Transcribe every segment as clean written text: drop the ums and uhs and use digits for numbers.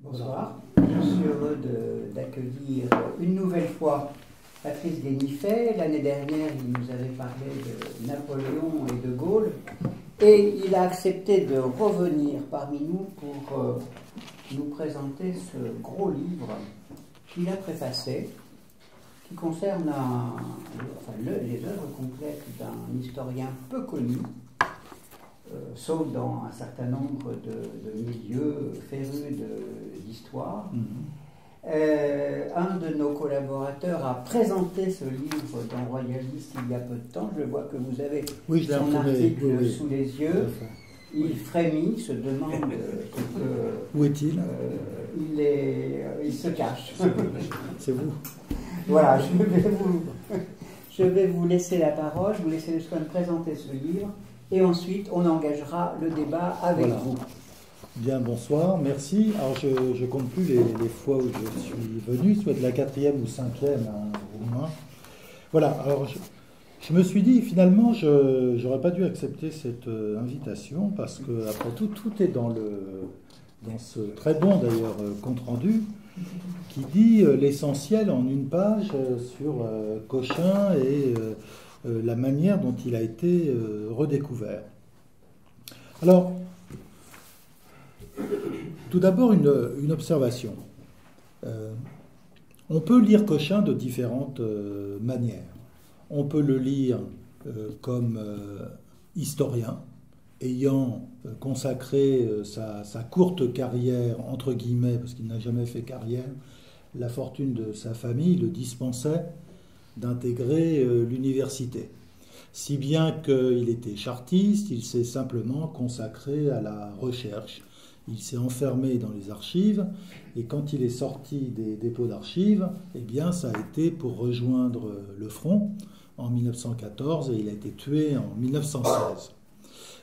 Bonsoir, je suis heureux d'accueillir une nouvelle fois Patrice Guénifet. L'année dernière, il nous avait parlé de Napoléon et de Gaulle, et il a accepté de revenir parmi nous pour nous présenter ce gros livre qu'il a préfacé, qui concerne les œuvres complètes d'un historien peu connu, sauf dans un certain nombre de milieux férus d'histoire. Un de nos collaborateurs a présenté ce livre dans Royaliste il y a peu de temps. Je vois que vous avez son article sous les yeux. Il frémit, se demande où est-il. Il se cache. C'est vous. Voilà, je vais vous laisser la parole, je vous laisser le soin de présenter ce livre, et ensuite on engagera le débat avec vous. Bien, bonsoir, merci. Alors je ne compte plus les fois où je suis venu, soit de la 4e ou 5e au moins. Voilà, alors je me suis dit finalement je n'aurais pas dû accepter cette invitation parce que après tout est dans ce très bon d'ailleurs compte rendu qui dit l'essentiel en une page sur Cochin et la manière dont il a été redécouvert. Alors, tout d'abord une observation. On peut lire Cochin de différentes manières. On peut le lire comme historien, ayant consacré sa courte carrière, entre guillemets, parce qu'il n'a jamais fait carrière, la fortune de sa famille le dispensait d'intégrer l'université. Si bien qu'il était chartiste, il s'est simplement consacré à la recherche. Il s'est enfermé dans les archives, et quand il est sorti des dépôts d'archives, eh bien, ça a été pour rejoindre le front en 1914, et il a été tué en 1916.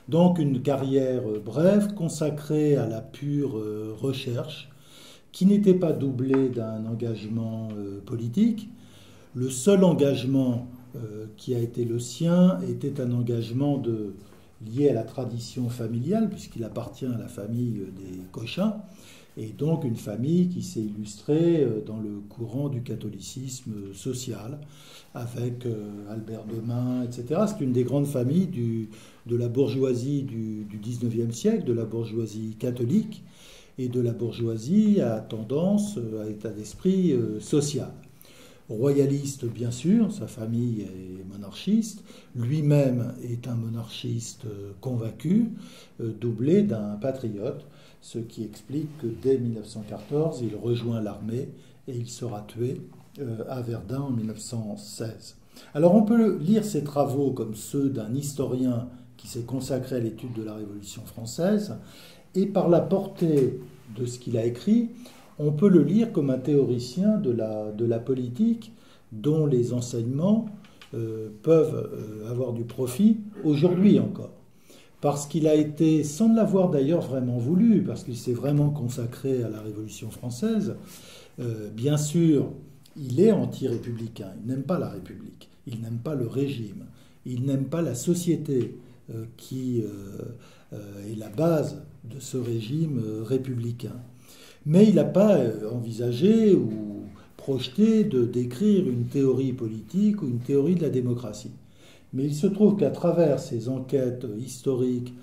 Donc une carrière brève, consacrée à la pure recherche, qui n'était pas doublée d'un engagement politique. Le seul engagement qui a été le sien était un engagement lié à la tradition familiale, puisqu'il appartient à la famille des Cochins, et donc une famille qui s'est illustrée dans le courant du catholicisme social, avec Albert Demain, etc. C'est une des grandes familles de la bourgeoisie du XIXe siècle, de la bourgeoisie catholique, et de la bourgeoisie à tendance, à état d'esprit social. Royaliste, bien sûr, sa famille est monarchiste, lui-même est un monarchiste convaincu, doublé d'un patriote, ce qui explique que dès 1914, il rejoint l'armée et il sera tué à Verdun en 1916. Alors on peut lire ses travaux comme ceux d'un historien qui s'est consacré à l'étude de la Révolution française, et par la portée de ce qu'il a écrit, on peut le lire comme un théoricien de la politique dont les enseignements peuvent avoir du profit aujourd'hui encore. Parce qu'il a été, sans l'avoir d'ailleurs vraiment voulu, parce qu'il s'est vraiment consacré à la Révolution française, bien sûr, il est anti-républicain, il n'aime pas la République, il n'aime pas le régime, il n'aime pas la société qui est la base de ce régime républicain. Mais il n'a pas envisagé ou projeté de décrire une théorie politique ou une théorie de la démocratie. Mais il se trouve qu'à travers ses enquêtes historiques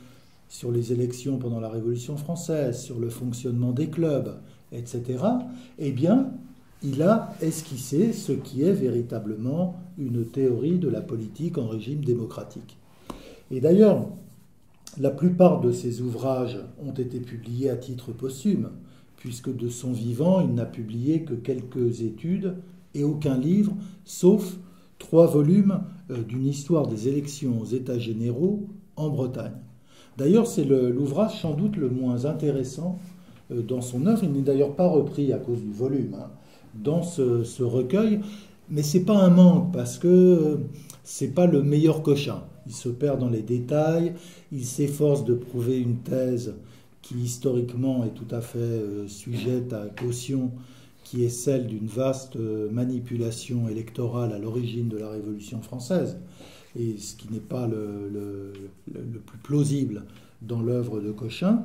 sur les élections pendant la Révolution française, sur le fonctionnement des clubs, etc., eh bien, il a esquissé ce qui est véritablement une théorie de la politique en régime démocratique. Et d'ailleurs, la plupart de ses ouvrages ont été publiés à titre posthume, puisque de son vivant, il n'a publié que quelques études et aucun livre, sauf 3 volumes d'une histoire des élections aux États généraux en Bretagne. D'ailleurs, c'est l'ouvrage sans doute le moins intéressant dans son œuvre. Il n'est d'ailleurs pas repris à cause du volume dans ce recueil, mais c'est pas un manque, parce que c'est pas le meilleur Cochin. Il se perd dans les détails, il s'efforce de prouver une thèse qui historiquement est tout à fait sujette à caution, qui est celle d'une vaste manipulation électorale à l'origine de la Révolution française, et ce qui n'est pas le plus plausible dans l'œuvre de Cochin.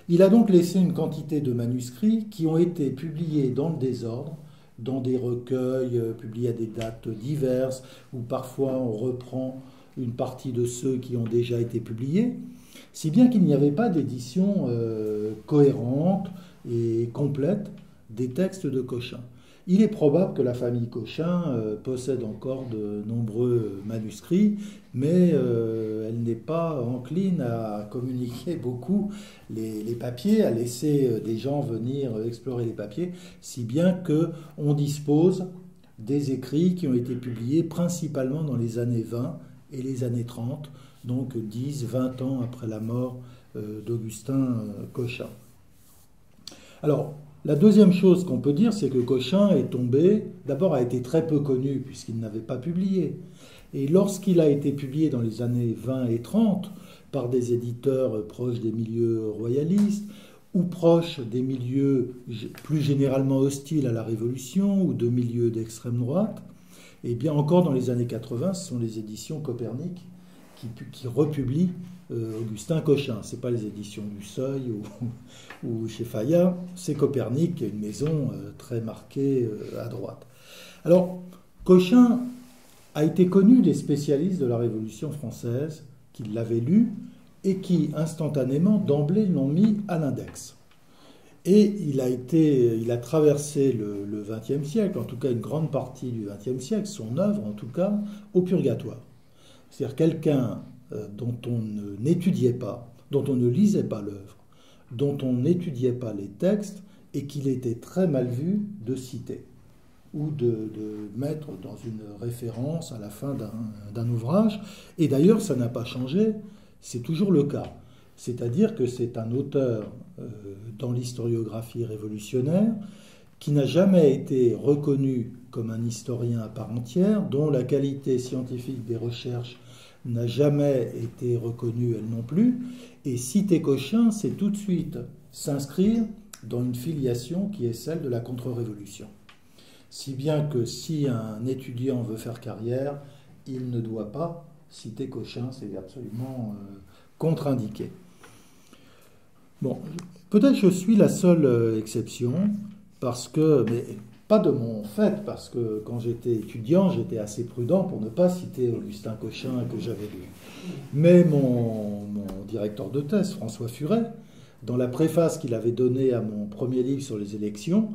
Il a donc laissé une quantité de manuscrits qui ont été publiés dans le désordre, dans des recueils publiés à des dates diverses, où parfois on reprend une partie de ceux qui ont déjà été publiés, si bien qu'il n'y avait pas d'édition cohérente et complète des textes de Cochin. Il est probable que la famille Cochin possède encore de nombreux manuscrits, mais elle n'est pas encline à communiquer beaucoup les papiers, à laisser des gens venir explorer les papiers, si bien qu'on dispose des écrits qui ont été publiés principalement dans les années 20 et les années 30, donc 10, 20 ans après la mort d'Augustin Cochin. Alors, la deuxième chose qu'on peut dire, c'est que Cochin est tombé, d'abord a été très peu connu puisqu'il n'avait pas publié. Et lorsqu'il a été publié dans les années 20 et 30 par des éditeurs proches des milieux royalistes ou proches des milieux plus généralement hostiles à la Révolution ou de milieux d'extrême droite, et bien encore dans les années 80, ce sont les éditions Copernic qui republient Augustin Cochin. Ce n'est pas les éditions du Seuil ou chez Fayard, c'est Copernic, qui est une maison très marquée à droite. Alors, Cochin a été connu des spécialistes de la Révolution française qui l'avaient lu et qui, instantanément, d'emblée, l'ont mis à l'index. Et il a traversé le XXe siècle, en tout cas une grande partie du XXe siècle, son œuvre en tout cas, au purgatoire. C'est-à-dire quelqu'un dont on n'étudiait pas, dont on ne lisait pas l'œuvre, dont on n'étudiait pas les textes, et qu'il était très mal vu de citer, ou de mettre dans une référence à la fin d'un ouvrage. Et d'ailleurs, ça n'a pas changé, c'est toujours le cas. C'est-à-dire que c'est un auteur dans l'historiographie révolutionnaire qui n'a jamais été reconnu comme un historien à part entière, dont la qualité scientifique des recherches n'a jamais été reconnue elle non plus. Et citer Cochin, c'est tout de suite s'inscrire dans une filiation qui est celle de la contre-révolution. Si bien que si un étudiant veut faire carrière, il ne doit pas citer Cochin, c'est absolument contre-indiqué. Bon, peut-être je suis la seule exception, parce que, mais pas de mon fait, parce que quand j'étais étudiant, j'étais assez prudent pour ne pas citer Augustin Cochin que j'avais lu. Mais mon directeur de thèse, François Furet, dans la préface qu'il avait donnée à mon premier livre sur les élections,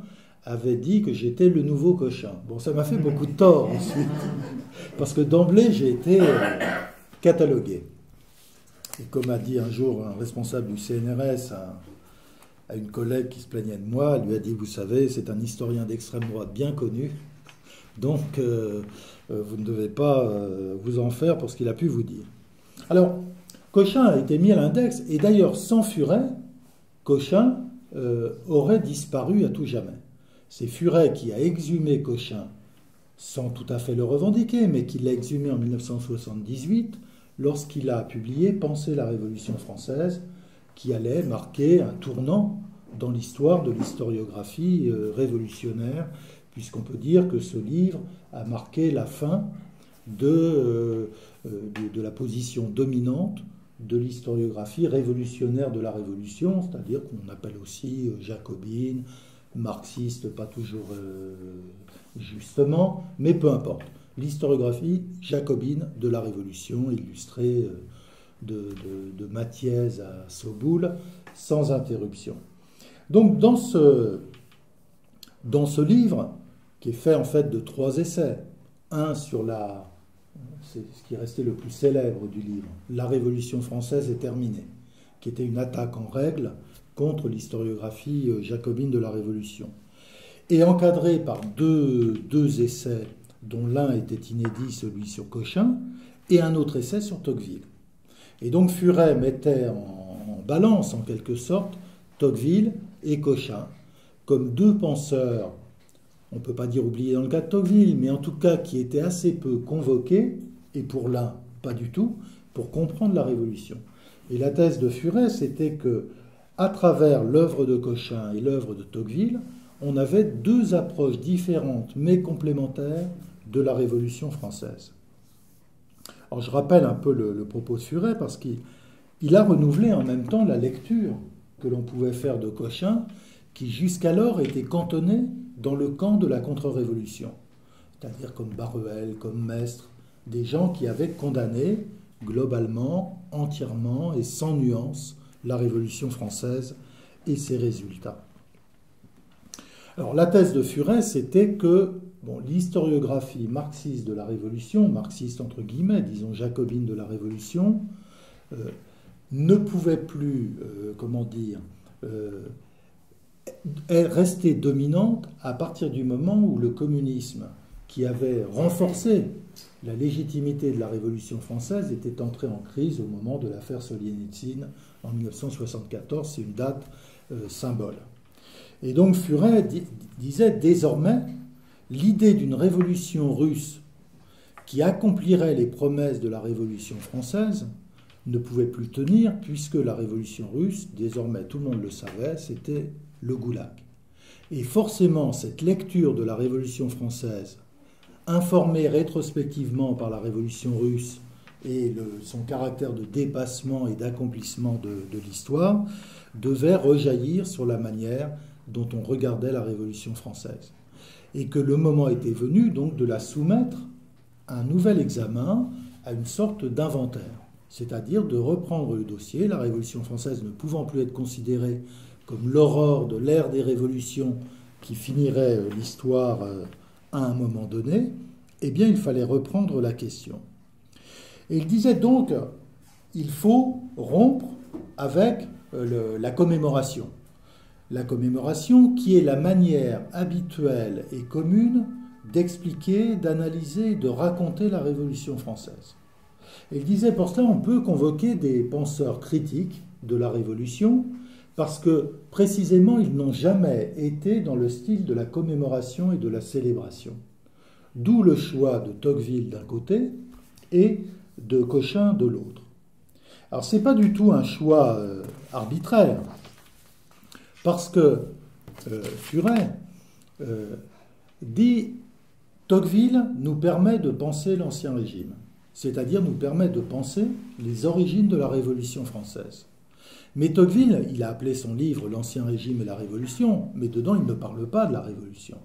avait dit que j'étais le nouveau Cochin. Bon, ça m'a fait beaucoup de tort ensuite, parce que d'emblée, j'ai été catalogué. Et comme a dit un jour un responsable du CNRS à une collègue qui se plaignait de moi, elle lui a dit, vous savez, c'est un historien d'extrême droite bien connu, donc vous ne devez pas vous en faire pour ce qu'il a pu vous dire. Alors, Cochin a été mis à l'index, et d'ailleurs, sans Furet, Cochin aurait disparu à tout jamais. C'est Furet qui a exhumé Cochin, sans tout à fait le revendiquer, mais qui l'a exhumé en 1978, lorsqu'il a publié « Penser la Révolution française », qui allait marquer un tournant dans l'histoire de l'historiographie révolutionnaire, puisqu'on peut dire que ce livre a marqué la fin de la position dominante de l'historiographie révolutionnaire de la Révolution, c'est-à-dire qu'on appelle aussi jacobine, marxiste, pas toujours justement, mais peu importe. L'historiographie jacobine de la Révolution, illustrée de Mathiez à Soboul, sans interruption. Donc dans ce livre, qui est fait en fait de 3 essais, un sur c'est ce qui est resté le plus célèbre du livre, La Révolution française est terminée, qui était une attaque en règle contre l'historiographie jacobine de la Révolution, et encadré par deux essais, dont l'un était inédit, celui sur Cochin, et un autre essai sur Tocqueville. Et donc Furet mettait en balance, en quelque sorte, Tocqueville et Cochin, comme 2 penseurs, on ne peut pas dire oubliés dans le cas de Tocqueville, mais en tout cas qui étaient assez peu convoqués, et pour l'un, pas du tout, pour comprendre la Révolution. Et la thèse de Furet, c'était que, à travers l'œuvre de Cochin et l'œuvre de Tocqueville, on avait 2 approches différentes, mais complémentaires, de la Révolution française. Alors je rappelle un peu le propos de Furet, parce qu'il il a renouvelé en même temps la lecture que l'on pouvait faire de Cochin, qui jusqu'alors était cantonné dans le camp de la contre-révolution, c'est-à-dire comme Baruel, comme Maistre, des gens qui avaient condamné globalement, entièrement et sans nuance la Révolution française et ses résultats. Alors la thèse de Furet, c'était que l'historiographie marxiste de la Révolution, marxiste entre guillemets, disons jacobine de la Révolution, ne pouvait plus, rester dominante à partir du moment où le communisme, qui avait renforcé la légitimité de la Révolution française, était entré en crise au moment de l'affaire Solienitsyn en 1974. C'est une date symbole. Et donc Furet disait désormais l'idée d'une révolution russe qui accomplirait les promesses de la Révolution française ne pouvait plus tenir, puisque la Révolution russe, désormais tout le monde le savait, c'était le goulag. Et forcément, cette lecture de la Révolution française, informée rétrospectivement par la Révolution russe et son caractère de dépassement et d'accomplissement de l'histoire, devait rejaillir sur la manière dont on regardait la Révolution française. Et que le moment était venu donc de la soumettre à un nouvel examen, à une sorte d'inventaire. C'est-à-dire de reprendre le dossier, la Révolution française ne pouvant plus être considérée comme l'aurore de l'ère des révolutions qui finirait l'histoire à un moment donné, eh bien il fallait reprendre la question. Et il disait donc, il faut rompre avec la commémoration. La commémoration qui est la manière habituelle et commune d'expliquer, d'analyser, de raconter la Révolution française. Et il disait, pour cela, on peut convoquer des penseurs critiques de la Révolution, parce que, précisément, ils n'ont jamais été dans le style de la commémoration et de la célébration. D'où le choix de Tocqueville d'un côté et de Cochin de l'autre. Alors, ce n'est pas du tout un choix arbitraire, parce que Furet dit « Tocqueville nous permet de penser l'Ancien Régime ». C'est-à-dire nous permet de penser les origines de la Révolution française. Mais Tocqueville, il a appelé son livre « L'Ancien Régime et la Révolution », mais dedans il ne parle pas de la Révolution.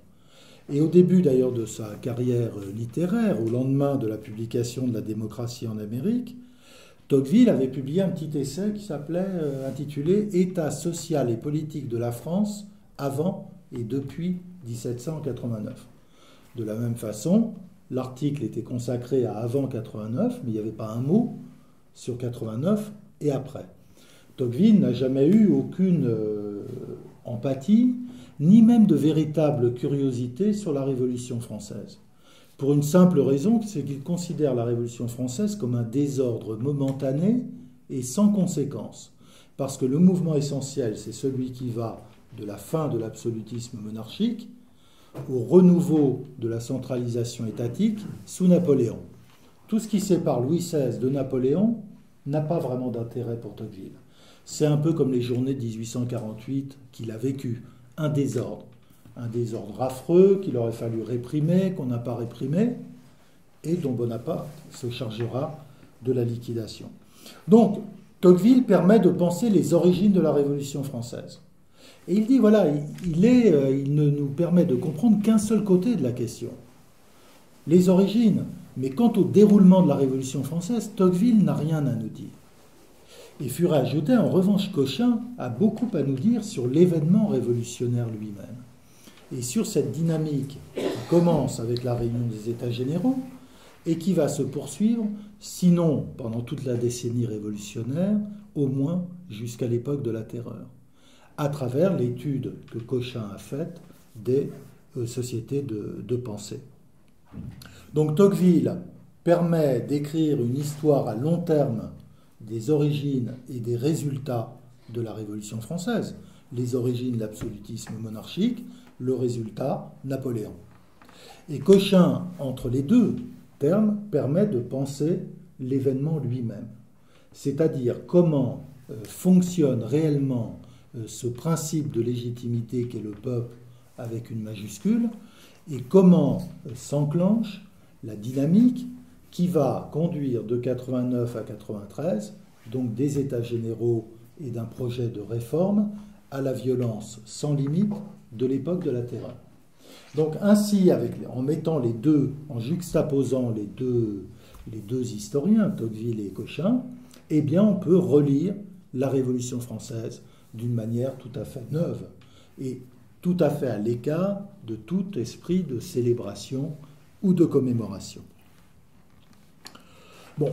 Et au début d'ailleurs de sa carrière littéraire, au lendemain de la publication de La démocratie en Amérique, Tocqueville avait publié un petit essai qui s'appelait, intitulé « État social et politique de la France avant et depuis 1789 ». De la même façon, l'article était consacré à avant 89, mais il n'y avait pas un mot sur 89 et après. Tocqueville n'a jamais eu aucune empathie, ni même de véritable curiosité sur la Révolution française. Pour une simple raison, c'est qu'il considère la Révolution française comme un désordre momentané et sans conséquence. Parce que le mouvement essentiel, c'est celui qui va de la fin de l'absolutisme monarchique au renouveau de la centralisation étatique sous Napoléon. Tout ce qui sépare Louis XVI de Napoléon n'a pas vraiment d'intérêt pour Tocqueville. C'est un peu comme les journées de 1848 qu'il a vécues, un désordre affreux qu'il aurait fallu réprimer, qu'on n'a pas réprimé, et dont Bonaparte se chargera de la liquidation. Donc, Tocqueville permet de penser les origines de la Révolution française. Et il dit, voilà, il ne nous permet de comprendre qu'un seul côté de la question, les origines. Mais quant au déroulement de la Révolution française, Tocqueville n'a rien à nous dire. Et Furet ajoutait, en revanche, Cochin a beaucoup à nous dire sur l'événement révolutionnaire lui-même. Et sur cette dynamique qui commence avec la réunion des États généraux et qui va se poursuivre, sinon pendant toute la décennie révolutionnaire, au moins jusqu'à l'époque de la Terreur, à travers l'étude que Cochin a faite des sociétés de pensée. Donc Tocqueville permet d'écrire une histoire à long terme des origines et des résultats de la Révolution française. Les origines, l'absolutisme monarchique, le résultat, Napoléon. Et Cochin, entre les deux termes, permet de penser l'événement lui-même. C'est-à-dire comment fonctionne réellement ce principe de légitimité qu'est le peuple avec une majuscule, et comment s'enclenche la dynamique qui va conduire de 89 à 93 donc des États généraux et d'un projet de réforme, à la violence sans limite de l'époque de la Terreur. Donc ainsi, en mettant les deux, en juxtaposant les deux historiens, Tocqueville et Cochin, eh bien on peut relire la Révolution française d'une manière tout à fait neuve et tout à fait à l'écart de tout esprit de célébration ou de commémoration. Bon,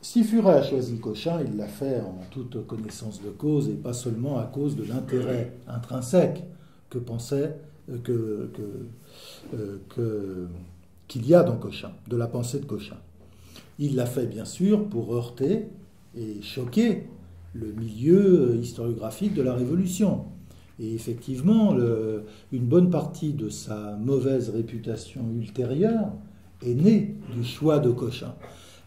si Furet a choisi Cochin, il l'a fait en toute connaissance de cause et pas seulement à cause de l'intérêt intrinsèque que pensait qu'il y a dans Cochin, de la pensée de Cochin. Il l'a fait bien sûr pour heurter et choquer le milieu historiographique de la Révolution. Et effectivement, une bonne partie de sa mauvaise réputation ultérieure est née du choix de Cochin.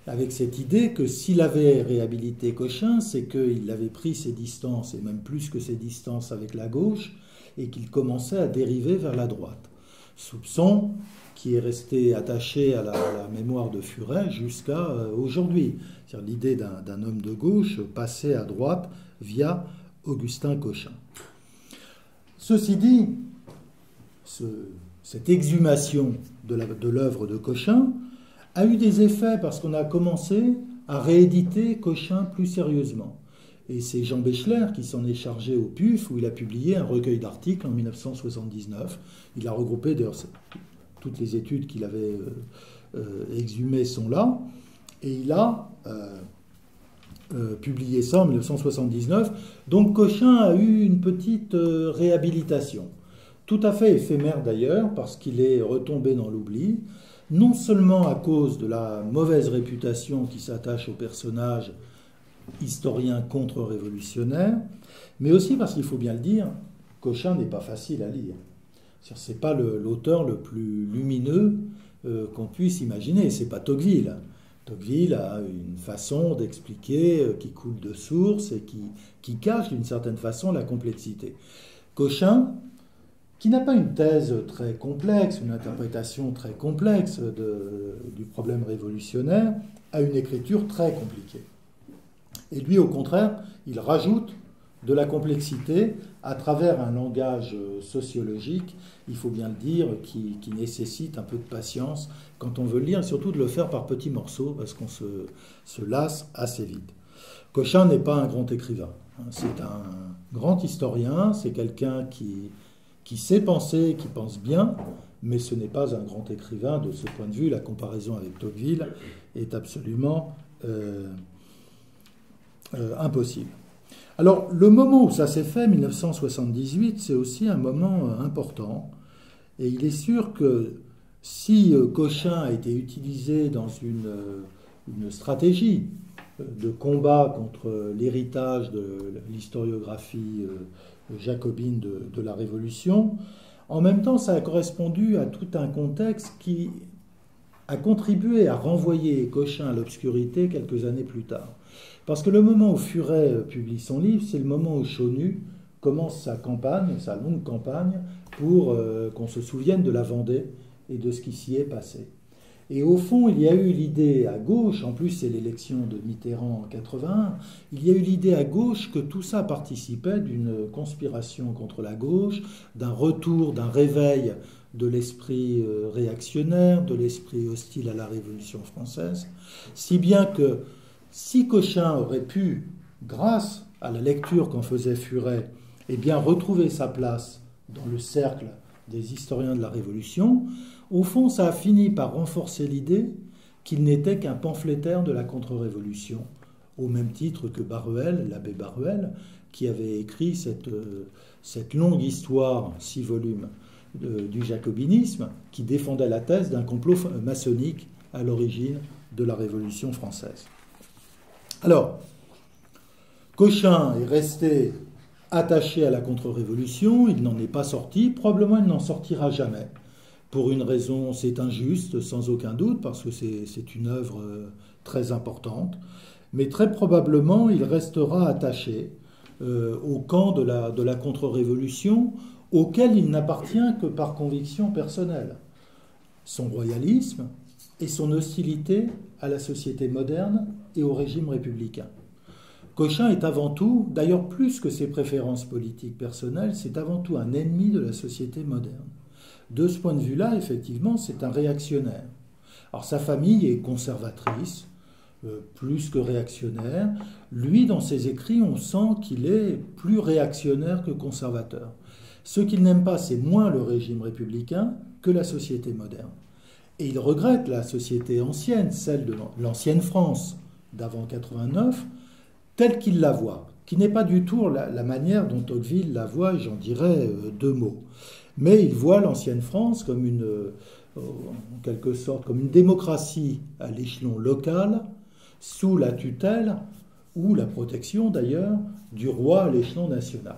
Avec cette idée que s'il avait réhabilité Cochin, c'est qu'il avait pris ses distances, et même plus que ses distances avec la gauche, et qu'il commençait à dériver vers la droite. Soupçon qui est resté attaché à la mémoire de Furet jusqu'à aujourd'hui. C'est-à-dire l'idée d'un homme de gauche passé à droite via Augustin Cochin. Ceci dit, cette exhumation de l'œuvre de Cochin a eu des effets parce qu'on a commencé à rééditer Cochin plus sérieusement. Et c'est Jean Béchler qui s'en est chargé au PUF, où il a publié un recueil d'articles en 1979. Il a regroupé, d'ailleurs, toutes les études qu'il avait exhumées sont là, et il a publié ça en 1979. Donc Cochin a eu une petite réhabilitation, tout à fait éphémère d'ailleurs, parce qu'il est retombé dans l'oubli, non seulement à cause de la mauvaise réputation qui s'attache au personnage historien contre-révolutionnaire, mais aussi parce qu'il faut bien le dire, Cochin n'est pas facile à lire. Ce n'est pas l'auteur le plus lumineux qu'on puisse imaginer, c'est pas Tocqueville. Tocqueville a une façon d'expliquer qui coule de source et qui cache d'une certaine façon la complexité. Cochin, qui n'a pas une thèse très complexe, une interprétation très complexe du problème révolutionnaire, a une écriture très compliquée. Et lui, au contraire, il rajoute de la complexité à travers un langage sociologique, il faut bien le dire, qui nécessite un peu de patience quand on veut le lire, et surtout de le faire par petits morceaux, parce qu'on se lasse assez vite. Cochin n'est pas un grand écrivain. C'est un grand historien, c'est quelqu'un qui sait penser, qui pense bien, mais ce n'est pas un grand écrivain. De ce point de vue, la comparaison avec Tocqueville est absolument impossible. Alors, le moment où ça s'est fait, 1978, c'est aussi un moment important. Et il est sûr que si Cochin a été utilisé dans une stratégie de combat contre l'héritage de l'historiographie jacobine de la Révolution, en même temps, ça a correspondu à tout un contexte qui a contribué à renvoyer Cochin à l'obscurité quelques années plus tard. Parce que le moment où Furet publie son livre, c'est le moment où Chaunu commence sa campagne, sa longue campagne, pour qu'on se souvienne de la Vendée et de ce qui s'y est passé. Et au fond, il y a eu l'idée à gauche, en plus c'est l'élection de Mitterrand en 81, il y a eu l'idée à gauche que tout ça participait d'une conspiration contre la gauche, d'un retour, d'un réveil de l'esprit réactionnaire, de l'esprit hostile à la Révolution française, si bien que si Cochin aurait pu, grâce à la lecture qu'en faisait Furet, eh bien retrouver sa place dans le cercle des historiens de la Révolution, au fond, ça a fini par renforcer l'idée qu'il n'était qu'un pamphlétaire de la contre-révolution, au même titre que Baruel, l'abbé Baruel, qui avait écrit cette longue histoire, 6 volumes, du jacobinisme, qui défendait la thèse d'un complot maçonnique à l'origine de la Révolution française. Alors, Cochin est resté attaché à la contre-révolution, il n'en est pas sorti, probablement il n'en sortira jamais. Pour une raison, c'est injuste, sans aucun doute, parce que c'est une œuvre très importante, mais très probablement il restera attaché au camp de la contre-révolution, auquel il n'appartient que par conviction personnelle. Son royalisme, et son hostilité à la société moderne et au régime républicain. Cochin est avant tout, d'ailleurs plus que ses préférences politiques personnelles, c'est avant tout un ennemi de la société moderne. De ce point de vue-là, effectivement, c'est un réactionnaire. Alors sa famille est conservatrice, plus que réactionnaire. Lui, dans ses écrits, on sent qu'il est plus réactionnaire que conservateur. Ce qu'il n'aime pas, c'est moins le régime républicain que la société moderne. Et il regrette la société ancienne, celle de l'ancienne France d'avant 89, telle qu'il la voit, qui n'est pas du tout la manière dont Tocqueville la voit, et j'en dirais deux mots. Mais il voit l'ancienne France comme en quelque sorte, comme une démocratie à l'échelon local, sous la tutelle, ou la protection d'ailleurs, du roi à l'échelon national.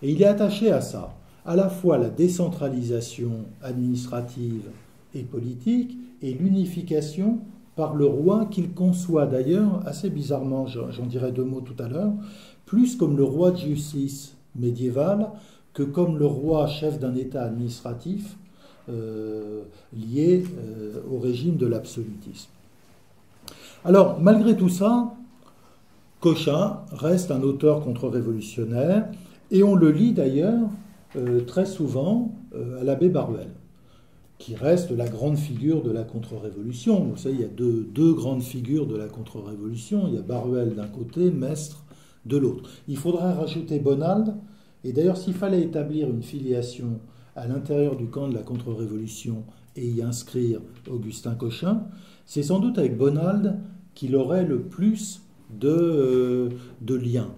Et il est attaché à ça, à la fois la décentralisation administrative et politique, et l'unification par le roi qu'il conçoit d'ailleurs, assez bizarrement, j'en dirai deux mots tout à l'heure, plus comme le roi de justice médiéval que comme le roi chef d'un État administratif lié au régime de l'absolutisme. Alors, malgré tout ça, Cochin reste un auteur contre-révolutionnaire, et on le lit d'ailleurs très souvent à l'abbé Baruel, qui reste la grande figure de la contre-révolution. Vous savez, il y a deux grandes figures de la contre-révolution. Il y a Baruel d'un côté, Maistre de l'autre. Il faudrait rajouter Bonald, et d'ailleurs, s'il fallait établir une filiation à l'intérieur du camp de la contre-révolution et y inscrire Augustin Cochin, c'est sans doute avec Bonald qu'il aurait le plus de liens,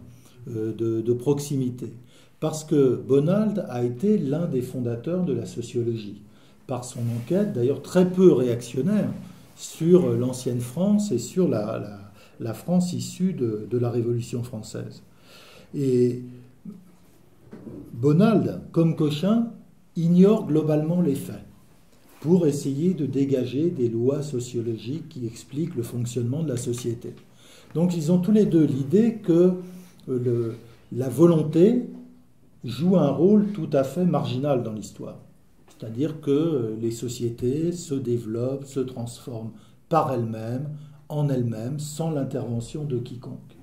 de proximité. Parce que Bonald a été l'un des fondateurs de la sociologie, par son enquête, d'ailleurs très peu réactionnaire, sur l'ancienne France et sur la France issue de la Révolution française. Et Bonald, comme Cochin, ignore globalement les faits pour essayer de dégager des lois sociologiques qui expliquent le fonctionnement de la société. Donc ils ont tous les deux l'idée que la volonté joue un rôle tout à fait marginal dans l'histoire. C'est-à-dire que les sociétés se développent, se transforment par elles-mêmes, en elles-mêmes, sans l'intervention de quiconque.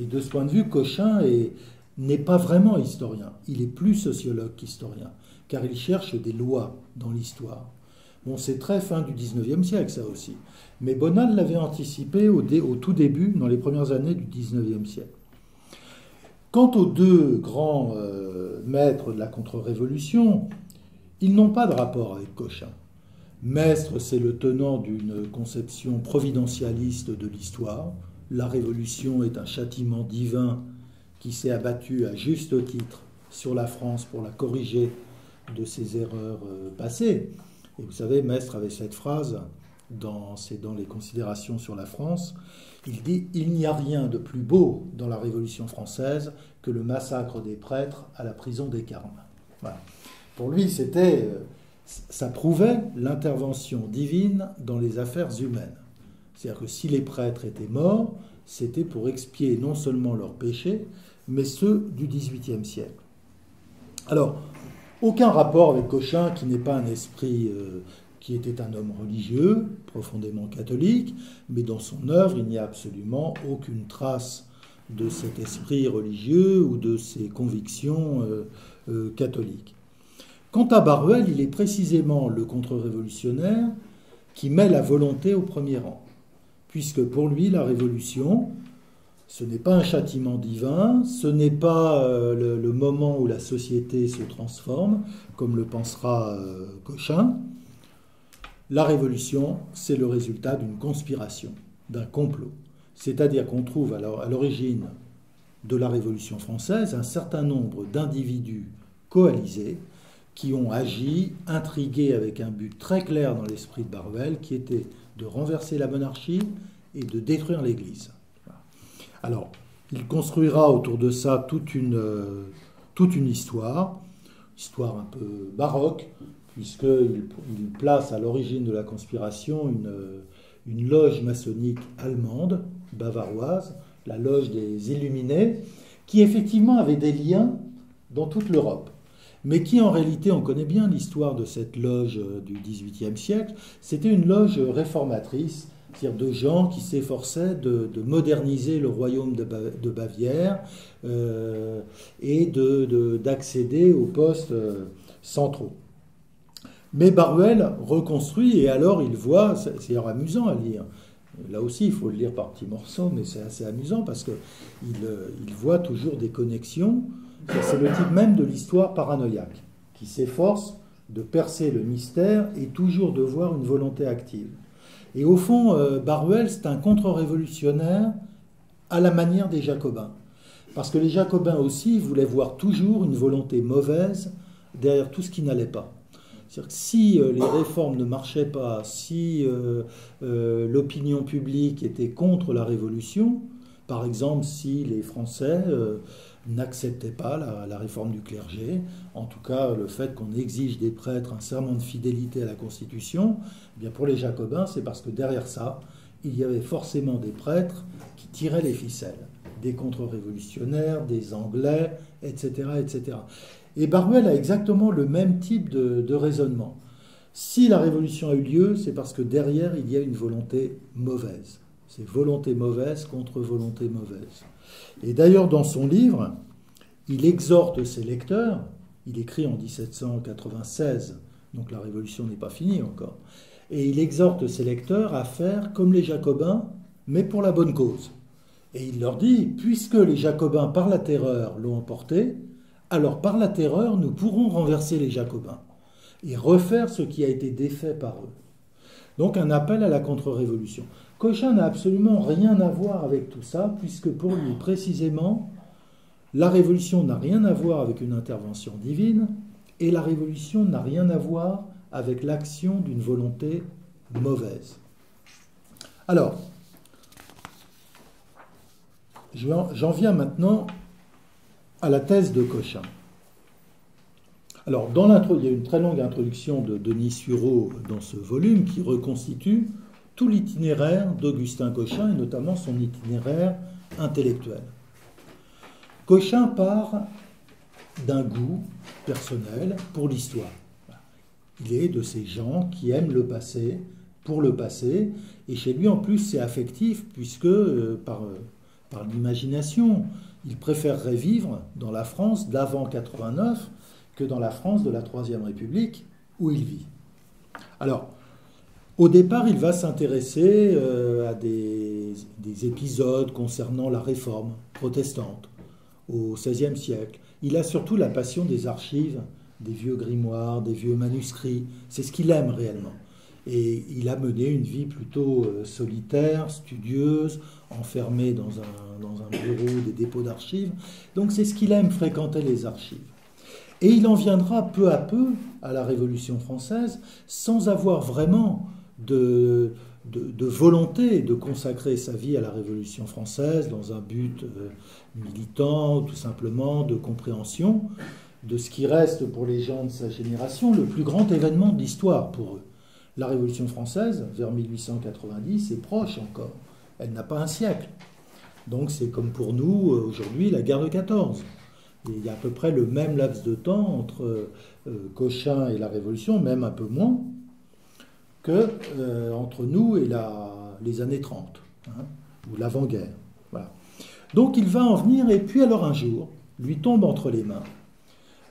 Et de ce point de vue, Cochin n'est pas vraiment historien. Il est plus sociologue qu'historien, car il cherche des lois dans l'histoire. Bon, c'est très fin du XIXe siècle, ça aussi. Mais Bonald l'avait anticipé au tout début, dans les premières années du XIXe siècle. Quant aux deux grands maîtres de la contre-révolution, ils n'ont pas de rapport avec Cochin. Maistre, c'est le tenant d'une conception providentialiste de l'histoire. La révolution est un châtiment divin qui s'est abattu à juste titre sur la France pour la corriger de ses erreurs passées. Et vous savez, Maistre avait cette phrase dans les considérations sur la France. Il dit « Il n'y a rien de plus beau dans la Révolution française que le massacre des prêtres à la prison des Carmes. » Voilà. Pour lui, ça prouvait l'intervention divine dans les affaires humaines. C'est-à-dire que si les prêtres étaient morts, c'était pour expier non seulement leurs péchés, mais ceux du XVIIIe siècle. Alors, aucun rapport avec Cochin, qui n'est pas un esprit, qui était un homme religieux, profondément catholique, mais dans son œuvre, il n'y a absolument aucune trace de cet esprit religieux ou de ses convictions catholiques. Quant à Baruel, il est précisément le contre-révolutionnaire qui met la volonté au premier rang, puisque pour lui, la révolution, ce n'est pas un châtiment divin, ce n'est pas le moment où la société se transforme, comme le pensera Cochin. La révolution, c'est le résultat d'une conspiration, d'un complot. C'est-à-dire qu'on trouve alors à l'origine de la Révolution française un certain nombre d'individus coalisés qui ont agi, intrigués avec un but très clair dans l'esprit de Baruel, qui était de renverser la monarchie et de détruire l'Église. Alors, il construira autour de ça toute une histoire un peu baroque, puisqu'il place à l'origine de la conspiration une loge maçonnique allemande, bavaroise, la loge des Illuminés, qui effectivement avait des liens dans toute l'Europe. mais qui en réalité, on connaît bien l'histoire de cette loge du XVIIIe siècle, c'était une loge réformatrice, c'est-à-dire de gens qui s'efforçaient de moderniser le royaume de Bavière et d'accéder aux postes centraux. Mais Baruel reconstruit, et alors il voit, c'est amusant à lire, là aussi il faut le lire par petits morceaux, mais c'est assez amusant parce qu'il voit toujours des connexions. C'est le type même de l'histoire paranoïaque, qui s'efforce de percer le mystère et toujours de voir une volonté active. Et au fond, Baruel, c'est un contre-révolutionnaire à la manière des Jacobins. Parce que les Jacobins aussi voulaient voir toujours une volonté mauvaise derrière tout ce qui n'allait pas. C'est-à-dire que si les réformes ne marchaient pas, si l'opinion publique était contre la Révolution, par exemple si les Français n'acceptaient pas la réforme du clergé, en tout cas le fait qu'on exige des prêtres un serment de fidélité à la Constitution, eh bien pour les Jacobins, c'est parce que derrière ça, il y avait forcément des prêtres qui tiraient les ficelles, des contre-révolutionnaires, des Anglais, etc., etc. Et Baruel a exactement le même type de raisonnement. Si la Révolution a eu lieu, c'est parce que derrière, il y a une volonté mauvaise. C'est volonté mauvaise contre volonté mauvaise. Et d'ailleurs, dans son livre, il exhorte ses lecteurs, il écrit en 1796, donc la Révolution n'est pas finie encore, et il exhorte ses lecteurs à faire comme les Jacobins, mais pour la bonne cause. Et il leur dit, puisque les Jacobins par la terreur l'ont emporté, alors par la terreur, nous pourrons renverser les Jacobins et refaire ce qui a été défait par eux. Donc un appel à la contre-révolution. Cochin n'a absolument rien à voir avec tout ça, puisque pour lui, précisément, la révolution n'a rien à voir avec une intervention divine, et la révolution n'a rien à voir avec l'action d'une volonté mauvaise. Alors, j'en viens maintenant à la thèse de Cochin. Alors, il y a une très longue introduction de Denis Sureau dans ce volume qui reconstitue tout l'itinéraire d'Augustin Cochin, et notamment son itinéraire intellectuel. Cochin part d'un goût personnel pour l'histoire. Il est de ces gens qui aiment le passé, pour le passé, et chez lui en plus c'est affectif, puisque par l'imagination, il préférerait vivre dans la France d'avant 89 que dans la France de la Troisième République où il vit. Alors, au départ, il va s'intéresser à des épisodes concernant la réforme protestante au XVIe siècle. Il a surtout la passion des archives, des vieux grimoires, des vieux manuscrits. C'est ce qu'il aime réellement. Et il a mené une vie plutôt solitaire, studieuse, enfermé dans un bureau des dépôts d'archives. Donc c'est ce qu'il aime, fréquenter les archives. Et il en viendra peu à peu à la Révolution française sans avoir vraiment de volonté de consacrer sa vie à la Révolution française dans un but militant, tout simplement de compréhension de ce qui reste pour les gens de sa génération le plus grand événement de l'histoire pour eux. La Révolution française, vers 1890, est proche encore. Elle n'a pas un siècle. Donc c'est comme pour nous aujourd'hui la guerre de 14. Et il y a à peu près le même laps de temps entre Cochin et la Révolution, même un peu moins, que entre nous et les années 30, hein, ou l'avant-guerre. Voilà. Donc il va en venir, et puis alors un jour, lui tombe entre les mains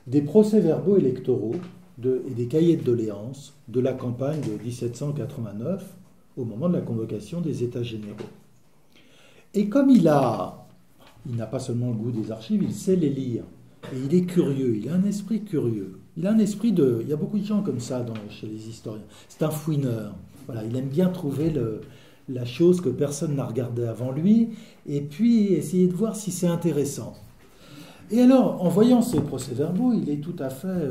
des procès-verbaux électoraux et des cahiers de doléances de la campagne de 1789, au moment de la convocation des États généraux. Et comme il n'a pas seulement le goût des archives, il sait les lire. Et il est curieux, il a un esprit curieux. Il a un esprit de... Il y a beaucoup de gens comme ça chez les historiens. C'est un fouineur. Voilà, il aime bien trouver la chose que personne n'a regardée avant lui, et puis essayer de voir si c'est intéressant. Et alors, en voyant ces procès-verbaux, il est tout à fait...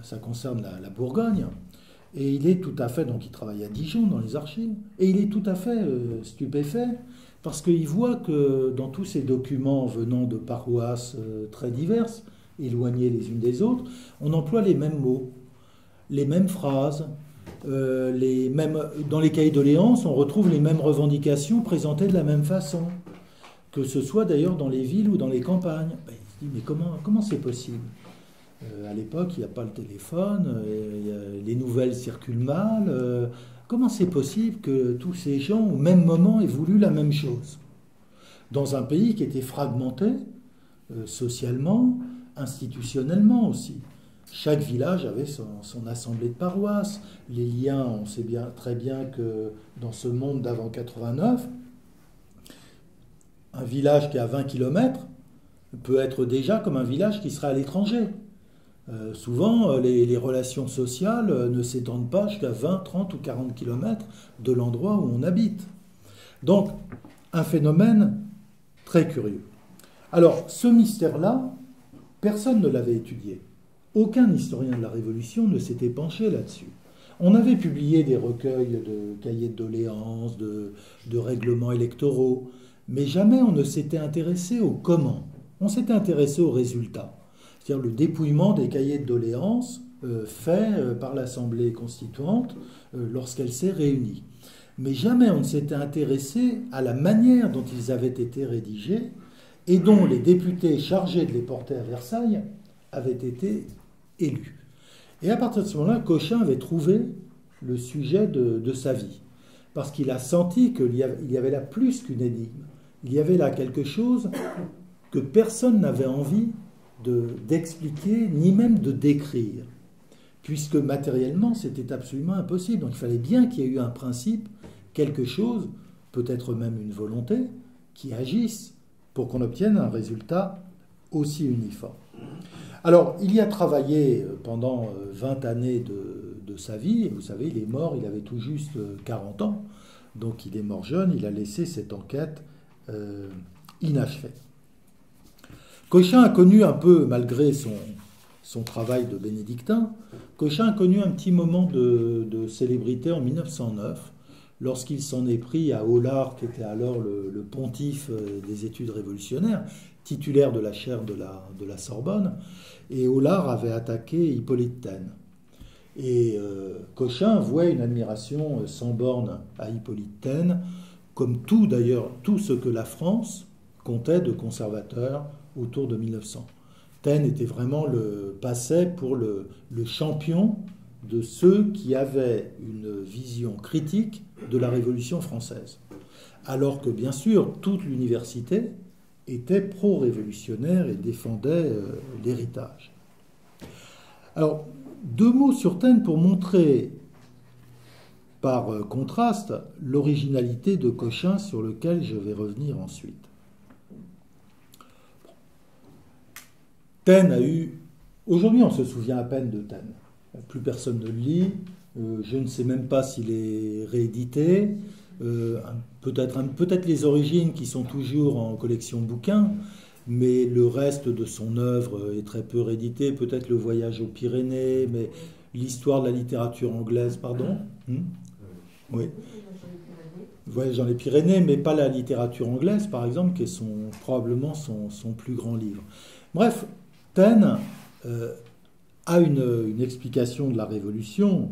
ça concerne la Bourgogne, et il est tout à fait... Donc il travaille à Dijon, dans les archives, et il est tout à fait stupéfait, parce qu'il voit que dans tous ces documents venant de paroisses très diverses, éloignées les unes des autres, on emploie les mêmes mots, les mêmes phrases, dans les cahiers de doléances, on retrouve les mêmes revendications présentées de la même façon, que ce soit d'ailleurs dans les villes ou dans les campagnes. Ben, il se dit, mais comment c'est possible? À l'époque, il n'y a pas le téléphone, les nouvelles circulent mal. Comment c'est possible que tous ces gens, au même moment, aient voulu la même chose? Dans un pays qui était fragmenté, socialement, institutionnellement aussi. Chaque village avait son assemblée de paroisse. Les liens, on sait bien, très bien que dans ce monde d'avant 89, un village qui a 20 km peut être déjà comme un village qui sera à l'étranger. Souvent, les relations sociales ne s'étendent pas jusqu'à 20, 30 ou 40 km de l'endroit où on habite. Donc, un phénomène très curieux. Alors, ce mystère-là, personne ne l'avait étudié. Aucun historien de la Révolution ne s'était penché là-dessus. On avait publié des recueils de cahiers de doléances, de règlements électoraux, mais jamais on ne s'était intéressé au comment. On s'était intéressé aux résultats. C'est-à-dire le dépouillement des cahiers de doléances fait par l'Assemblée constituante lorsqu'elle s'est réunie. Mais jamais on ne s'était intéressé à la manière dont ils avaient été rédigés et dont les députés chargés de les porter à Versailles avaient été élus. Et à partir de ce moment-là, Cochin avait trouvé le sujet de sa vie, parce qu'il a senti qu'il y avait là plus qu'une énigme. Il y avait là quelque chose que personne n'avait envie d'expliquer, ni même de décrire, puisque matériellement, c'était absolument impossible. Donc il fallait bien qu'il y ait eu un principe, quelque chose, peut-être même une volonté, qui agisse pour qu'on obtienne un résultat aussi uniforme. Alors, il y a travaillé pendant 20 années de sa vie, et vous savez, il est mort, il avait tout juste 40 ans, donc il est mort jeune, il a laissé cette enquête inachevée. Cochin a connu un peu, malgré son travail de bénédictin, Cochin a connu un petit moment de célébrité en 1909, lorsqu'il s'en est pris à Aulard, qui était alors le pontife des études révolutionnaires, titulaire de la chaire de la Sorbonne, et Aulard avait attaqué Hippolyte Taine. Et Cochin vouait une admiration sans borne à Hippolyte Taine, comme tout d'ailleurs, tout ce que la France comptait de conservateurs autour de 1900. Taine était vraiment passait pour le champion de ceux qui avaient une vision critique de la Révolution française. Alors que, bien sûr, toute l'université était pro-révolutionnaire et défendait l'héritage. Alors, deux mots sur Taine pour montrer, par contraste, l'originalité de Cochin sur lequel je vais revenir ensuite. Taine a eu... Aujourd'hui, on se souvient à peine de Taine. Plus personne ne le lit. Je ne sais même pas s'il est réédité. Peut-être les origines qui sont toujours en collection bouquins, mais le reste de son œuvre est très peu réédité. Peut-être le voyage aux Pyrénées, mais l'histoire de la littérature anglaise, pardon. Oui. Voyage dans les Pyrénées, mais pas la littérature anglaise, par exemple, qui est probablement son plus grand livre. Bref, Taine a une explication de la Révolution,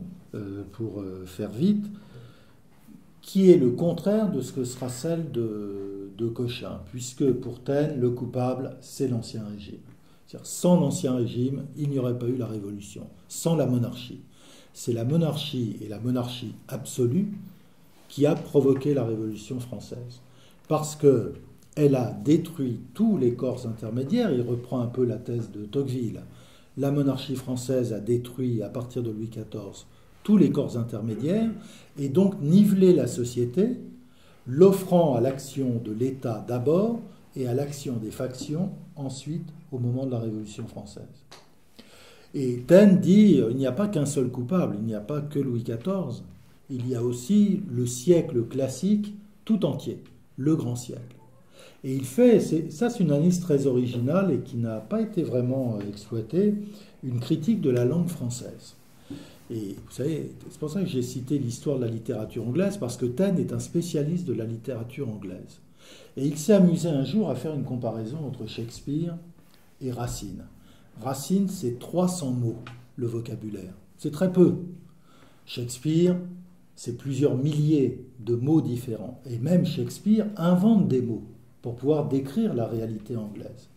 pour faire vite, qui est le contraire de ce que sera celle de Cochin, puisque pour Taine, le coupable, c'est l'Ancien Régime. C'est-à-dire, sans l'Ancien Régime, il n'y aurait pas eu la Révolution, sans la monarchie. C'est la monarchie, et la monarchie absolue, qui a provoqué la Révolution française. Parce qu'elle a détruit tous les corps intermédiaires. Il reprend un peu la thèse de Tocqueville. La monarchie française a détruit, à partir de Louis XIV, tous les corps intermédiaires, et donc nivelé la société, l'offrant à l'action de l'État d'abord, et à l'action des factions ensuite, au moment de la Révolution française. Et Taine dit, il n'y a pas qu'un seul coupable, il n'y a pas que Louis XIV, il y a aussi le siècle classique tout entier, le grand siècle. Et il fait, ça c'est une analyse très originale et qui n'a pas été vraiment exploitée, une critique de la langue française. Et vous savez, c'est pour ça que j'ai cité l'histoire de la littérature anglaise, parce que Taine est un spécialiste de la littérature anglaise. Et il s'est amusé un jour à faire une comparaison entre Shakespeare et Racine. Racine, c'est 300 mots, le vocabulaire. C'est très peu. Shakespeare, c'est plusieurs milliers de mots différents. Et même Shakespeare invente des mots pour pouvoir décrire la réalité anglaise.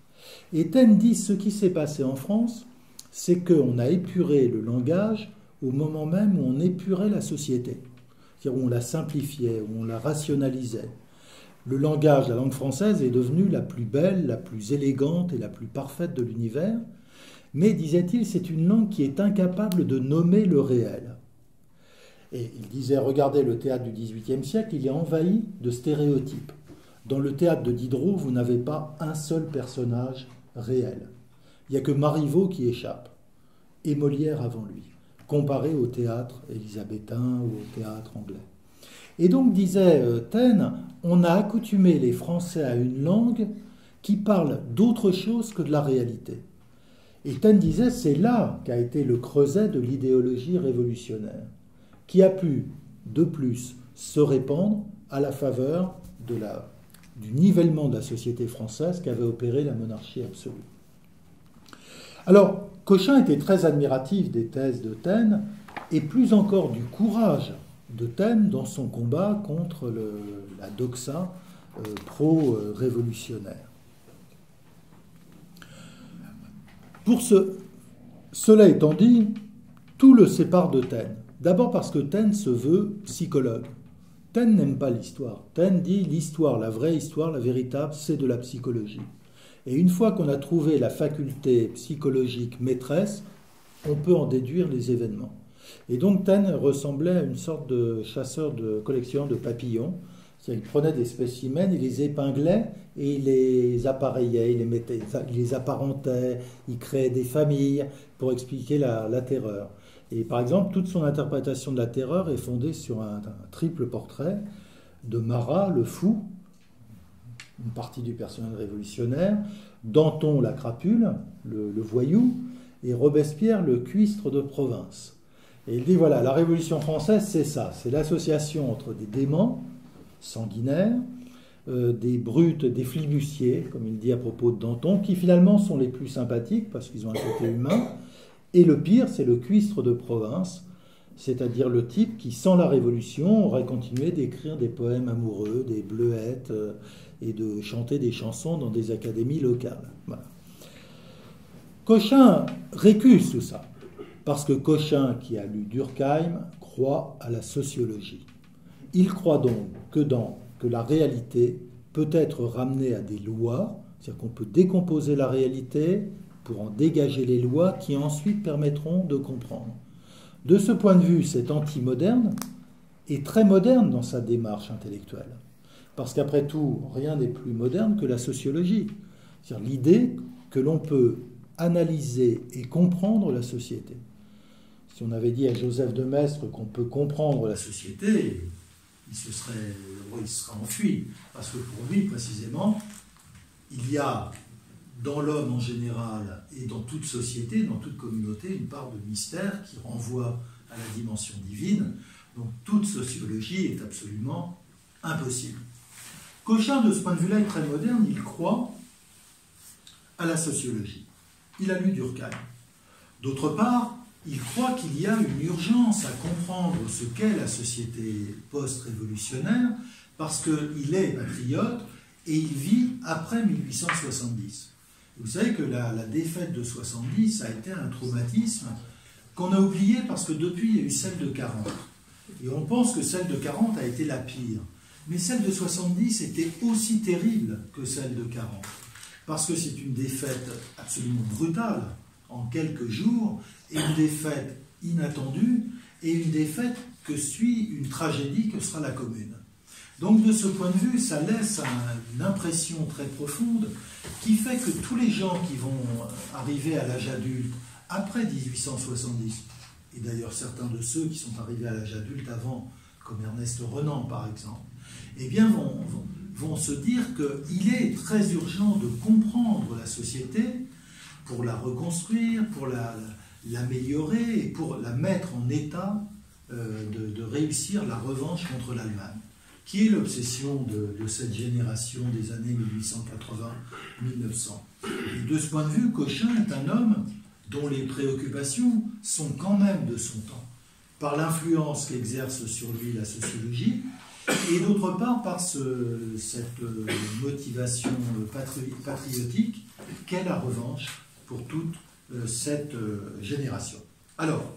Et Taine dit ce qui s'est passé en France, c'est qu'on a épuré le langage au moment même où on épurait la société. C'est-à-dire où on la simplifiait, où on la rationalisait. Le langage, la langue française, est devenue la plus belle, la plus élégante et la plus parfaite de l'univers. Mais, disait-il, c'est une langue qui est incapable de nommer le réel. Et il disait, regardez le théâtre du XVIIIe siècle, il est envahi de stéréotypes. Dans le théâtre de Diderot, vous n'avez pas un seul personnage réel. Il n'y a que Marivaux qui échappe, et Molière avant lui, comparé au théâtre élisabétain ou au théâtre anglais. Et donc, disait Taine, on a accoutumé les Français à une langue qui parle d'autre chose que de la réalité. Et Taine disait, c'est là qu'a été le creuset de l'idéologie révolutionnaire, qui a pu, de plus, se répandre à la faveur du nivellement de la société française qu'avait opéré la monarchie absolue. Alors, Cochin était très admiratif des thèses de Taine, et plus encore du courage de Taine dans son combat contre la doxa pro-révolutionnaire. Cela étant dit, tout le sépare de Taine. D'abord parce que Taine se veut psychologue. Taine n'aime pas l'histoire. Taine dit l'histoire, la vraie histoire, la véritable, c'est de la psychologie. Et une fois qu'on a trouvé la faculté psychologique maîtresse, on peut en déduire les événements. Et donc Taine ressemblait à une sorte de chasseur de collectionneur de papillons. Il prenait des spécimens, il les épinglait et il les appareillait, il les apparentait, il créait des familles pour expliquer la terreur. Et par exemple, toute son interprétation de la terreur est fondée sur un triple portrait de Marat, le fou, une partie du personnage révolutionnaire, Danton, la crapule, le voyou, et Robespierre, le cuistre de province. Et il dit, voilà, la Révolution française, c'est ça, c'est l'association entre des déments sanguinaires, des brutes, des flibustiers, comme il dit à propos de Danton, qui finalement sont les plus sympathiques parce qu'ils ont un côté humain. Et le pire, c'est le cuistre de province, c'est-à-dire le type qui, sans la Révolution, aurait continué d'écrire des poèmes amoureux, des bleuettes, et de chanter des chansons dans des académies locales. Voilà. Cochin récuse tout ça, parce que Cochin, qui a lu Durkheim, croit à la sociologie. Il croit donc que la réalité peut être ramenée à des lois, c'est-à-dire qu'on peut décomposer la réalité pour en dégager les lois qui ensuite permettront de comprendre. De ce point de vue, cet anti-moderne est très moderne dans sa démarche intellectuelle. Parce qu'après tout, rien n'est plus moderne que la sociologie. C'est-à-dire l'idée que l'on peut analyser et comprendre la société. Si on avait dit à Joseph de Maistre qu'on peut comprendre la société, il serait enfui. Parce que pour lui, précisément, il y a dans l'homme en général et dans toute société, dans toute communauté, une part de mystère qui renvoie à la dimension divine. Donc toute sociologie est absolument impossible. Cochin, de ce point de vue-là, est très moderne. Il croit à la sociologie. Il a lu Durkheim. D'autre part, il croit qu'il y a une urgence à comprendre ce qu'est la société post-révolutionnaire parce qu'il est patriote et il vit après 1870. Vous savez que la défaite de 70 a été un traumatisme qu'on a oublié parce que depuis, il y a eu celle de 40. Et on pense que celle de 40 a été la pire. Mais celle de 70 était aussi terrible que celle de 40. Parce que c'est une défaite absolument brutale, en quelques jours, et une défaite inattendue, et une défaite que suit une tragédie que sera la Commune. Donc de ce point de vue, ça laisse une impression très profonde qui fait que tous les gens qui vont arriver à l'âge adulte après 1870, et d'ailleurs certains de ceux qui sont arrivés à l'âge adulte avant, comme Ernest Renan par exemple, eh bien vont se dire qu'il est très urgent de comprendre la société pour la reconstruire, pour l'améliorer et pour la mettre en état de réussir la revanche contre l'Allemagne, qui est l'obsession de cette génération des années 1880-1900. Et de ce point de vue, Cochin est un homme dont les préoccupations sont quand même de son temps, par l'influence qu'exerce sur lui la sociologie, et d'autre part par cette motivation patriotique qu'est la revanche pour toute cette génération. Alors,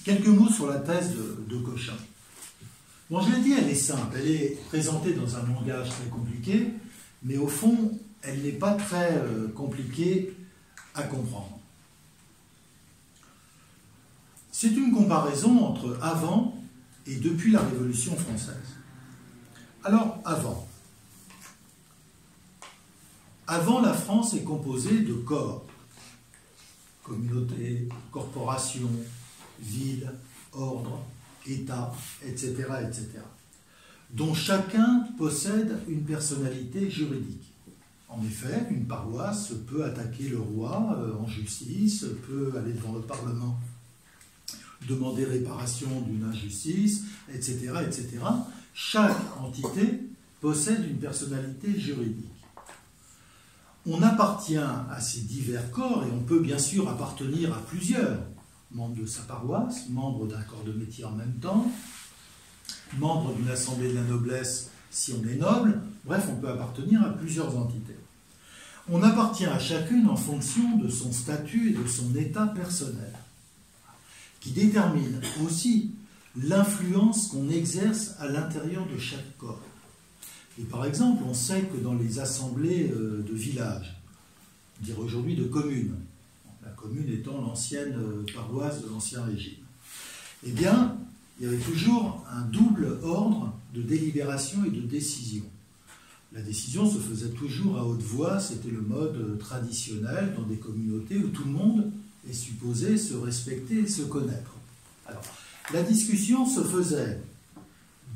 quelques mots sur la thèse de Cochin. Bon, je l'ai dit, elle est simple, elle est présentée dans un langage très compliqué, mais au fond, elle n'est pas très compliquée à comprendre. C'est une comparaison entre avant et depuis la Révolution française. Alors, avant. Avant, la France est composée de corps, communautés, corporations, villes, ordres, États, etc., etc., dont chacun possède une personnalité juridique. En effet, une paroisse peut attaquer le roi en justice, peut aller devant le Parlement, demander réparation d'une injustice, etc., etc. Chaque entité possède une personnalité juridique. On appartient à ces divers corps et on peut bien sûr appartenir à plusieurs, membre de sa paroisse, membre d'un corps de métier en même temps, membre d'une assemblée de la noblesse si on est noble, bref, on peut appartenir à plusieurs entités. On appartient à chacune en fonction de son statut et de son état personnel, qui détermine aussi l'influence qu'on exerce à l'intérieur de chaque corps. Et par exemple, on sait que dans les assemblées de villages, on dirait aujourd'hui de communes, la commune étant l'ancienne paroisse de l'Ancien Régime, eh bien, il y avait toujours un double ordre de délibération et de décision. La décision se faisait toujours à haute voix, c'était le mode traditionnel dans des communautés où tout le monde est supposé se respecter et se connaître. Alors, la discussion se faisait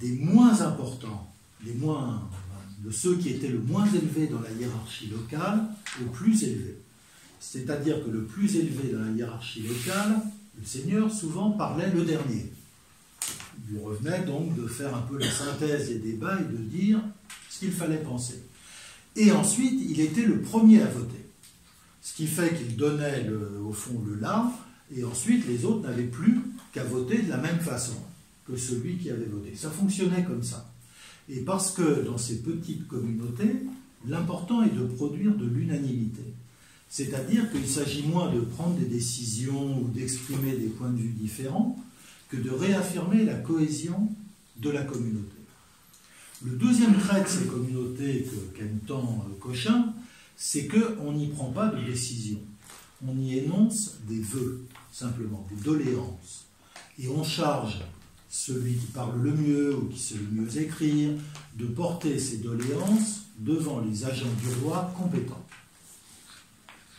des moins importants, de ceux qui étaient le moins élevés dans la hiérarchie locale, au plus élevé. C'est-à-dire que le plus élevé dans la hiérarchie locale, le seigneur, souvent parlait le dernier. Il lui revenait donc de faire un peu la synthèse des débats et de dire ce qu'il fallait penser. Et ensuite, il était le premier à voter. Ce qui fait qu'il donnait, au fond, le là, et ensuite, les autres n'avaient plus qu'à voter de la même façon que celui qui avait voté. Ça fonctionnait comme ça. Et parce que dans ces petites communautés, l'important est de produire de l'unanimité. C'est-à-dire qu'il s'agit moins de prendre des décisions ou d'exprimer des points de vue différents que de réaffirmer la cohésion de la communauté. Le deuxième trait de ces communautés qu'aime tant Cochin, c'est qu'on n'y prend pas de décision. On y énonce des vœux, simplement, des doléances. Et on charge celui qui parle le mieux ou qui sait le mieux écrire de porter ces doléances devant les agents du roi compétents.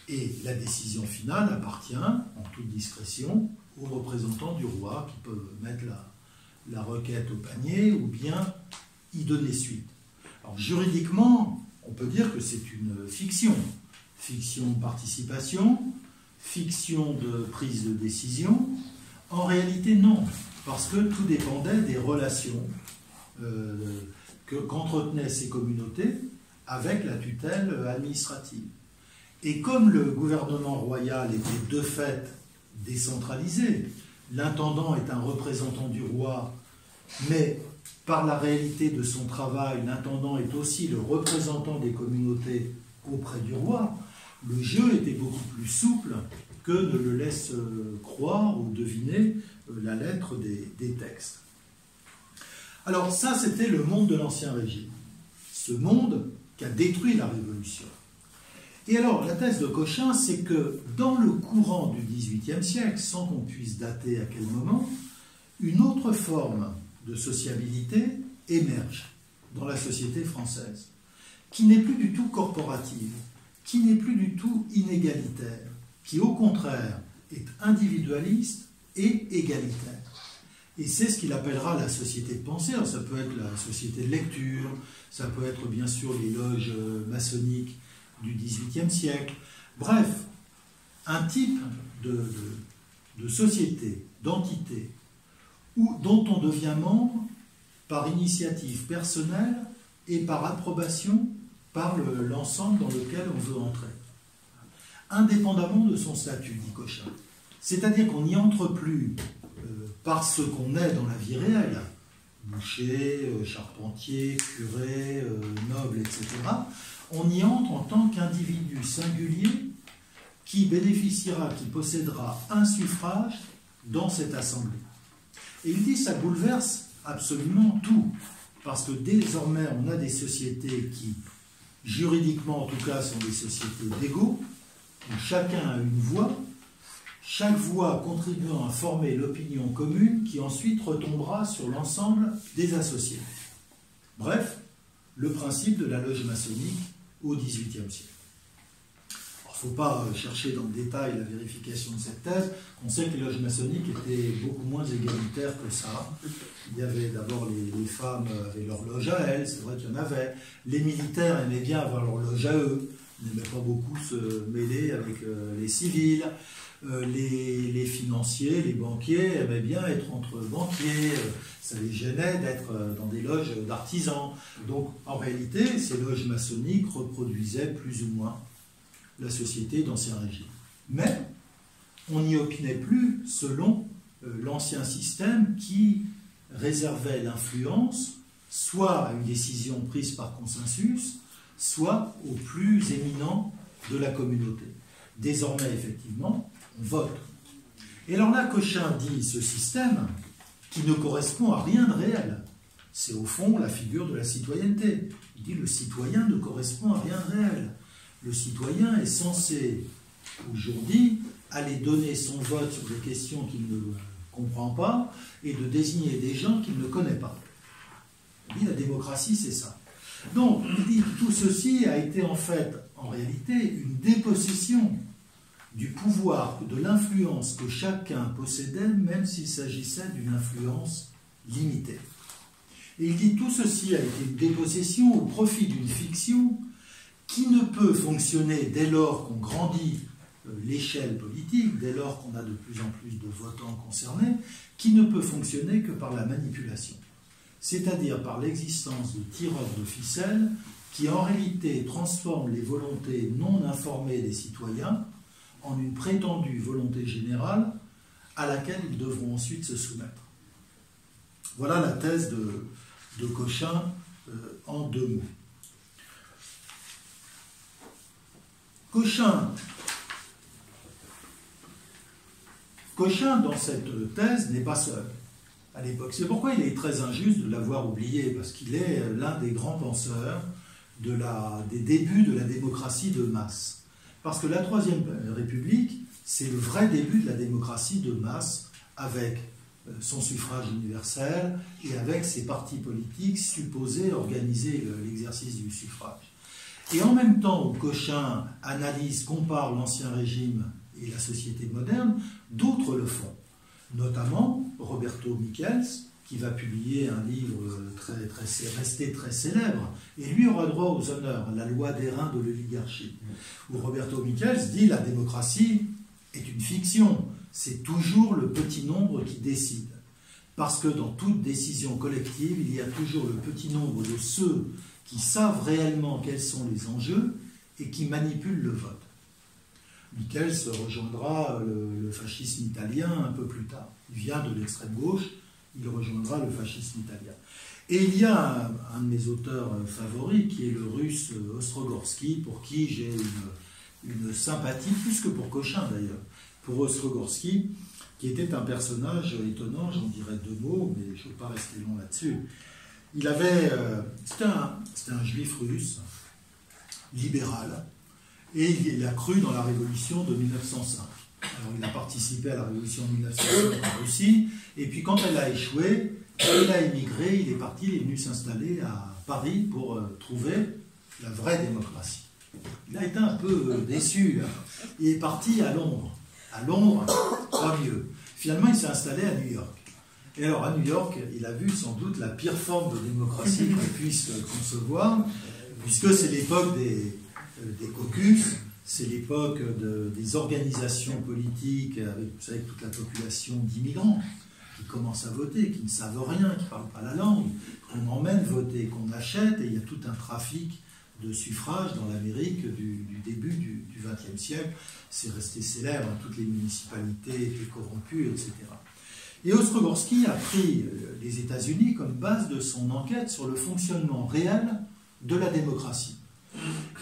Et la décision finale appartient, en toute discrétion, aux représentants du roi qui peuvent mettre la requête au panier ou bien y donner suite. Alors juridiquement, on peut dire que c'est une fiction. Fiction de participation, fiction de prise de décision. En réalité, non, parce que tout dépendait des relations qu'entretenaient ces communautés avec la tutelle administrative. Et comme le gouvernement royal était de fait décentralisé, l'intendant est un représentant du roi, mais par la réalité de son travail, l'intendant est aussi le représentant des communautés auprès du roi, le jeu était beaucoup plus souple que ne le laisse croire ou deviner la lettre des textes. Alors ça, c'était le monde de l'Ancien Régime, ce monde qui a détruit la Révolution. Et alors, la thèse de Cochin, c'est que dans le courant du XVIIIe siècle, sans qu'on puisse dater à quel moment, une autre forme de sociabilité émerge dans la société française, qui n'est plus du tout corporative, qui n'est plus du tout inégalitaire, qui au contraire est individualiste et égalitaire. Et c'est ce qu'il appellera la société de pensée. Alors, ça peut être la société de lecture, ça peut être bien sûr les loges maçonniques du XVIIIe siècle. Bref, un type de société, d'entité, dont on devient membre par initiative personnelle et par approbation par l'ensemble dans lequel on veut entrer, indépendamment de son statut, dit Cochin. C'est-à-dire qu'on n'y entre plus parce qu'on est dans la vie réelle, boucher, charpentier, curé, noble, etc. On y entre en tant qu'individu singulier qui bénéficiera, qui possédera un suffrage dans cette assemblée. Et il dit que ça bouleverse absolument tout, parce que désormais on a des sociétés qui, juridiquement en tout cas, sont des sociétés d'égaux, où chacun a une voix, chaque voix contribuant à former l'opinion commune qui ensuite retombera sur l'ensemble des associés. Bref, le principe de la loge maçonnique au XVIIIe siècle. Il ne faut pas chercher dans le détail la vérification de cette thèse. On sait que les loges maçonniques étaient beaucoup moins égalitaires que ça. Il y avait d'abord les femmes avaient leur loge à elles, c'est vrai qu'il y en avait. Les militaires aimaient bien avoir leur loge à eux, ils n'aimaient pas beaucoup se mêler avec les civils. Les financiers, les banquiers aimaient bien être entre banquiers, ça les gênait d'être dans des loges d'artisans. Donc en réalité, ces loges maçonniques reproduisaient plus ou moins la société d'Ancien Régime. Mais on n'y opinait plus selon l'ancien système qui réservait l'influence soit à une décision prise par consensus, soit au plus éminent de la communauté. Désormais, effectivement, on vote. Et alors là, Cochin dit ce système qui ne correspond à rien de réel. C'est au fond la figure de la citoyenneté. Il dit le citoyen ne correspond à rien de réel. Le citoyen est censé, aujourd'hui, aller donner son vote sur des questions qu'il ne comprend pas et de désigner des gens qu'il ne connaît pas. Il dit la démocratie, c'est ça. Donc, il dit tout ceci a été en fait, en réalité, une dépossession du pouvoir, de l'influence que chacun possédait, même s'il s'agissait d'une influence limitée. Et il dit tout ceci a été une dépossession au profit d'une fiction qui ne peut fonctionner dès lors qu'on grandit l'échelle politique, dès lors qu'on a de plus en plus de votants concernés, qui ne peut fonctionner que par la manipulation, c'est-à-dire par l'existence de tireurs de ficelles qui en réalité transforment les volontés non informées des citoyens en une prétendue volonté générale à laquelle ils devront ensuite se soumettre. Voilà la thèse de Cochin en deux mots. Cochin, dans cette thèse, n'est pas seul à l'époque. C'est pourquoi il est très injuste de l'avoir oublié, parce qu'il est l'un des grands penseurs des débuts de la démocratie de masse. Parce que la Troisième République, c'est le vrai début de la démocratie de masse, avec son suffrage universel et avec ses partis politiques supposés organiser l'exercice du suffrage. Et en même temps où Cochin analyse, compare l'Ancien Régime et la société moderne, d'autres le font. Notamment Roberto Michels, qui va publier un livre resté très célèbre, et lui aura droit aux honneurs, La loi des reins de l'oligarchie, où Roberto Michels dit la démocratie est une fiction, c'est toujours le petit nombre qui décide. Parce que dans toute décision collective, il y a toujours le petit nombre de ceux qui savent réellement quels sont les enjeux et qui manipulent le vote. Michels rejoindra le fascisme italien un peu plus tard. Il vient de l'extrême gauche, il rejoindra le fascisme italien. Et il y a un de mes auteurs favoris qui est le russe Ostrogorsky, pour qui j'ai une sympathie, plus que pour Cochin d'ailleurs, pour Ostrogorsky, qui était un personnage étonnant, j'en dirais deux mots, mais je ne veux pas rester long là-dessus. C'était un juif russe, libéral, et il a cru dans la révolution de 1905. Alors il a participé à la révolution de 1905 en Russie, et puis quand elle a échoué, il a émigré, il est parti, il est venu s'installer à Paris pour trouver la vraie démocratie. Il a été un peu déçu, là. Il est parti à Londres. À Londres, pas mieux. Finalement, il s'est installé à New York. Et alors, à New York, il a vu sans doute la pire forme de démocratie qu'on puisse concevoir, puisque c'est l'époque des caucus, c'est l'époque des organisations politiques avec, vous savez, toute la population d'immigrants qui commencent à voter, qui ne savent rien, qui ne parlent pas la langue, qu'on emmène voter, qu'on achète, et il y a tout un trafic de suffrage dans l'Amérique du début du XXe siècle. C'est resté célèbre, hein, toutes les municipalités étaient corrompues, etc. Et Ostrogorsky a pris les États-Unis comme base de son enquête sur le fonctionnement réel de la démocratie.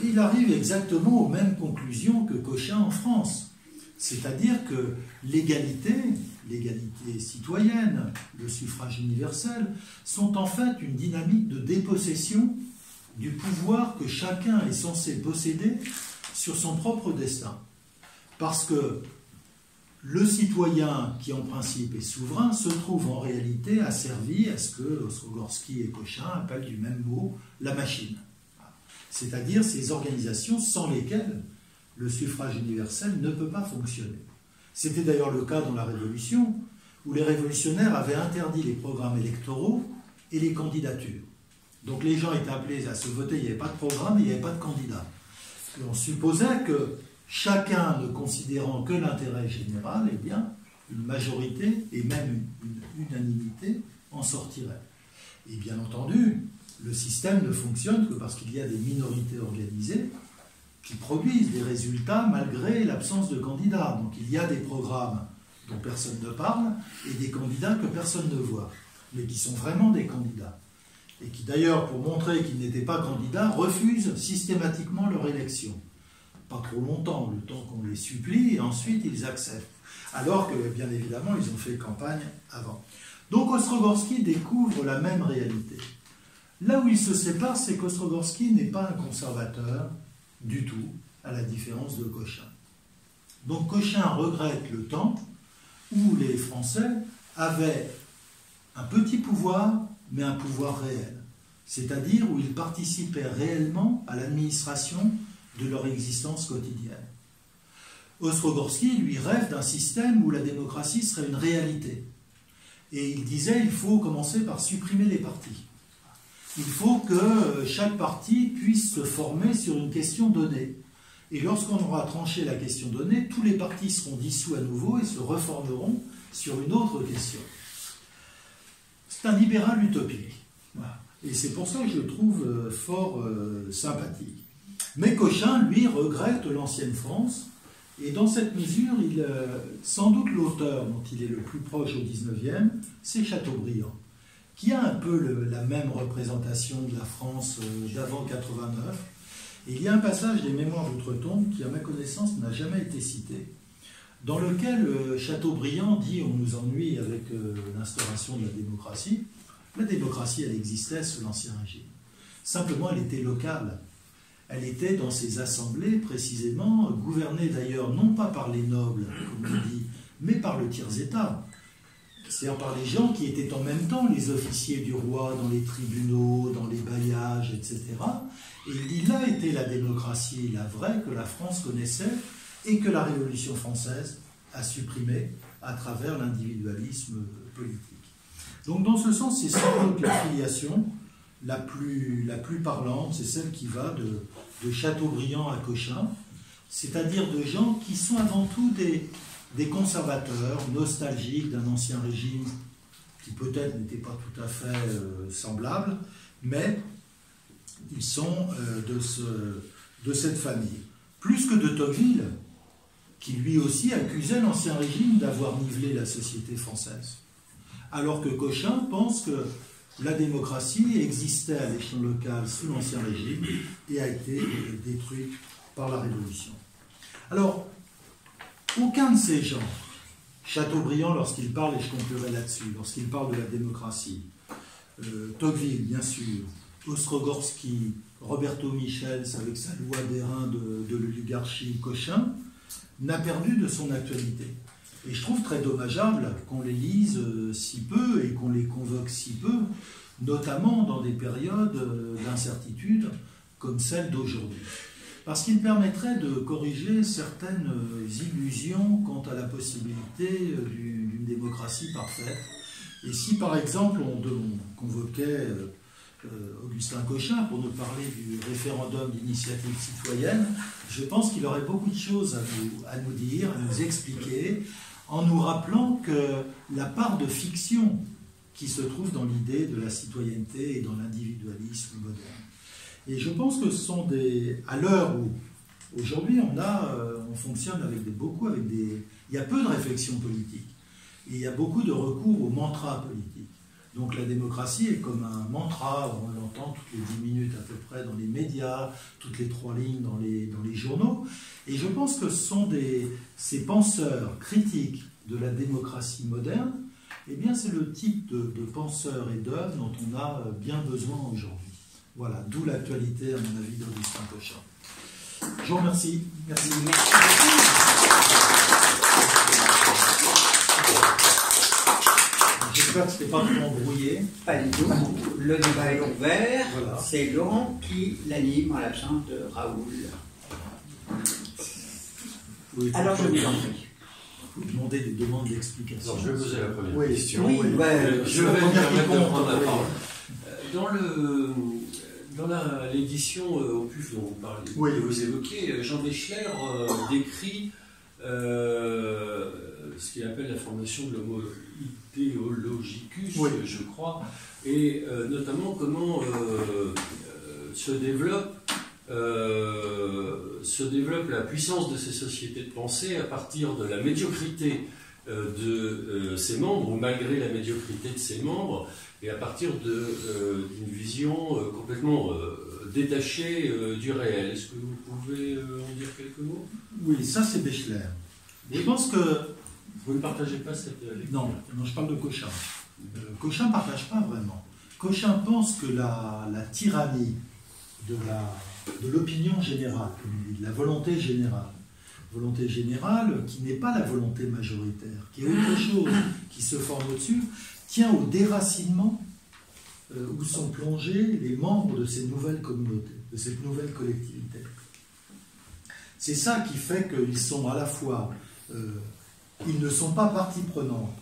Et il arrive exactement aux mêmes conclusions que Cochin en France. C'est-à-dire que l'égalité citoyenne, le suffrage universel, sont en fait une dynamique de dépossession du pouvoir que chacun est censé posséder sur son propre destin. Parce que le citoyen, qui en principe est souverain, se trouve en réalité asservi à ce que Ostrogorski et Cochin appellent du même mot la machine. C'est-à-dire ces organisations sans lesquelles le suffrage universel ne peut pas fonctionner. C'était d'ailleurs le cas dans la Révolution, où les révolutionnaires avaient interdit les programmes électoraux et les candidatures. Donc les gens étaient appelés à se voter, il n'y avait pas de programme et il n'y avait pas de candidat. Et on supposait que chacun ne considérant que l'intérêt général, eh bien, une majorité et même une unanimité en sortirait. Et bien entendu, le système ne fonctionne que parce qu'il y a des minorités organisées qui produisent des résultats malgré l'absence de candidats. Donc il y a des programmes dont personne ne parle et des candidats que personne ne voit, mais qui sont vraiment des candidats. Et qui d'ailleurs, pour montrer qu'ils n'étaient pas candidats, refusent systématiquement leur élection. Pas trop longtemps, le temps qu'on les supplie, et ensuite ils acceptent. Alors que, bien évidemment, ils ont fait campagne avant. Donc Ostrogorski découvre la même réalité. Là où ils se séparent, c'est qu'Ostrogorski n'est pas un conservateur du tout, à la différence de Cochin. Donc Cochin regrette le temps où les Français avaient un petit pouvoir, mais un pouvoir réel. C'est-à-dire où ils participaient réellement à l'administration de leur existence quotidienne. Ostrogorski, lui, rêve d'un système où la démocratie serait une réalité. Et il disait il faut commencer par supprimer les partis. Il faut que chaque parti puisse se former sur une question donnée. Et lorsqu'on aura tranché la question donnée, tous les partis seront dissous à nouveau et se reformeront sur une autre question. C'est un libéral utopique. Voilà. Et c'est pour ça que je le trouve fort sympathique. Mais Cochin, lui, regrette l'ancienne France. Et dans cette mesure, sans doute l'auteur dont il est le plus proche au XIXe, c'est Chateaubriand, qui a un peu la même représentation de la France d'avant 89. Et il y a un passage des Mémoires d'Outre-Tombe qui, à ma connaissance, n'a jamais été cité, dans lequel Chateaubriand dit « on nous ennuie avec l'instauration de la démocratie ». La démocratie, elle existait sous l'Ancien Régime. Simplement, elle était locale. Elle était dans ces assemblées, précisément, gouvernée d'ailleurs non pas par les nobles, comme on dit, mais par le tiers-État. C'est-à-dire par les gens qui étaient en même temps les officiers du roi dans les tribunaux, dans les bailliages, etc. Et il dit là était la démocratie, la vraie, que la France connaissait et que la Révolution française a supprimée à travers l'individualisme politique. Donc dans ce sens, c'est sans doute la filiation la plus parlante, c'est celle qui va de Chateaubriand à Cochin, c'est-à-dire de gens qui sont avant tout des conservateurs, nostalgiques d'un ancien régime qui peut-être n'était pas tout à fait semblable, mais ils sont de cette famille. Plus que de Tocqueville, qui lui aussi accusait l'ancien régime d'avoir nivelé la société française. Alors que Cochin pense que la démocratie existait à l'échelon local sous l'Ancien Régime et a été détruite par la Révolution. Alors, aucun de ces gens, Chateaubriand lorsqu'il parle, et je conclurai là-dessus, lorsqu'il parle de la démocratie, Tocqueville, bien sûr, Ostrogorski, Roberto Michels avec sa loi d'airain de l'oligarchie, Cochin, n'a perdu de son actualité. Et je trouve très dommageable qu'on les lise si peu et qu'on les convoque si peu, notamment dans des périodes d'incertitude comme celle d'aujourd'hui. Parce qu'il permettrait de corriger certaines illusions quant à la possibilité d'une démocratie parfaite. Et si par exemple on convoquait Augustin Cochin pour nous parler du référendum d'initiative citoyenne, je pense qu'il aurait beaucoup de choses à nous dire, à nous expliquer, en nous rappelant que la part de fiction qui se trouve dans l'idée de la citoyenneté et dans l'individualisme moderne. Et je pense que ce sont à l'heure où, aujourd'hui, on fonctionne avec il y a peu de réflexion politique. Et il y a beaucoup de recours au mantra politique. Donc la démocratie est comme un mantra, on l'entend toutes les 10 minutes à peu près dans les médias, toutes les 3 lignes dans les journaux. Et je pense que ce sont ces penseurs critiques de la démocratie moderne, eh bien c'est le type de penseurs et d'œuvres dont on a bien besoin aujourd'hui. Voilà, d'où l'actualité, à mon avis, d'Augustin Cochin. Je vous remercie. Merci. J'espère que ce n'était pas trop embrouillé. Pas du tout. Le débat est ouvert. Voilà. C'est Laurent qui l'anime en l'absence de Raoul. Oui, Alors je vous en prie. Vous demandez des demandes d'explication. Alors, je vais poser la première Oui, question. Oui, Je vais me permettre de prendre la oui. parole. Dans l'édition Opus dont vous parlez, Oui, que oui. vous évoquez, Jean Beschler décrit ce qu'il appelle la formation de l'homo ideologicus, Oui. je crois, et notamment comment se développe la puissance de ces sociétés de pensée à partir de la médiocrité de ses membres, ou malgré la médiocrité de ses membres, et à partir d'une vision complètement détachée du réel. Est-ce que vous pouvez en dire quelques mots? Oui, ça c'est Beschler. Je pense que... Vous ne partagez pas cette lecture? Non, je parle de Cochin. Cochin ne partage pas vraiment. Cochin pense que la tyrannie de l'opinion générale, comme il dit, de la volonté générale qui n'est pas la volonté majoritaire, qui est autre chose, qui se forme au-dessus, tient au déracinement où sont plongés les membres de ces nouvelles communautés, de cette nouvelle collectivité. C'est ça qui fait qu'ils sont à la fois... ils ne sont pas partie prenante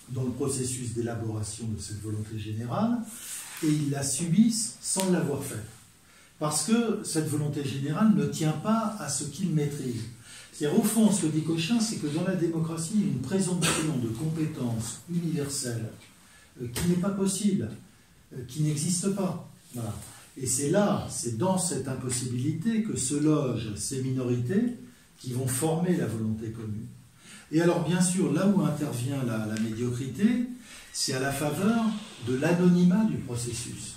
dans le processus d'élaboration de cette volonté générale, et ils la subissent sans l'avoir faite. Parce que cette volonté générale ne tient pas à ce qu'ils maîtrisent. C'est-à-dire, au fond, ce que dit Cochin, c'est que dans la démocratie, il y a une présomption de compétence universelle qui n'est pas possible, qui n'existe pas. Voilà. Et c'est là, c'est dans cette impossibilité que se logent ces minorités qui vont former la volonté commune. Et alors, bien sûr, là où intervient la médiocrité, c'est à la faveur de l'anonymat du processus.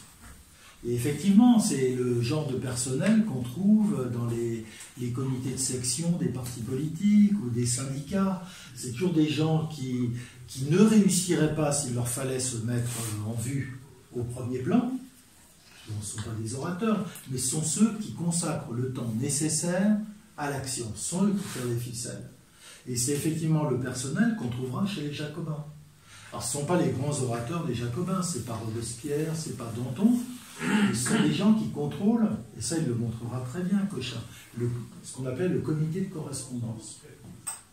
Et effectivement, c'est le genre de personnel qu'on trouve dans les comités de section des partis politiques ou des syndicats. C'est toujours des gens qui ne réussiraient pas s'il leur fallait se mettre en vue au premier plan. Ce ne sont pas des orateurs, mais ce sont ceux qui consacrent le temps nécessaire à l'action. Ce sont eux qui tirent les ficelles. Et c'est effectivement le personnel qu'on trouvera chez les Jacobins. Alors ce ne sont pas les grands orateurs des Jacobins, c'est pas Robespierre, c'est pas Danton, ce sont des gens qui contrôlent, et ça il le montrera très bien, Cochin, ce qu'on appelle le comité de correspondance,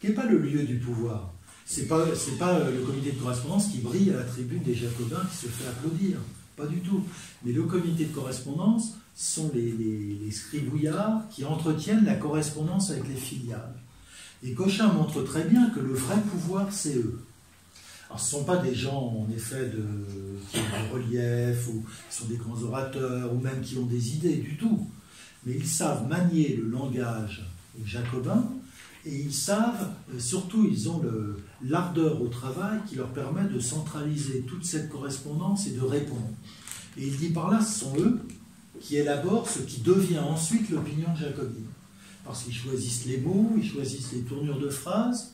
qui n'est pas le lieu du pouvoir. C'est pas le comité de correspondance qui brille à la tribune des Jacobins qui se fait applaudir, pas du tout. Mais le comité de correspondance sont les scribouillards qui entretiennent la correspondance avec les filiales. Et Cochin montre très bien que le vrai pouvoir, c'est eux. Alors, ce ne sont pas des gens, en effet, qui ont du relief, ou qui sont des grands orateurs, ou même qui ont des idées du tout. Mais ils savent manier le langage jacobin, et ils savent, surtout, ils ont l'ardeur au travail qui leur permet de centraliser toute cette correspondance et de répondre. Et il dit par là, ce sont eux qui élaborent ce qui devient ensuite l'opinion jacobine. Parce qu'ils choisissent les mots, ils choisissent les tournures de phrases,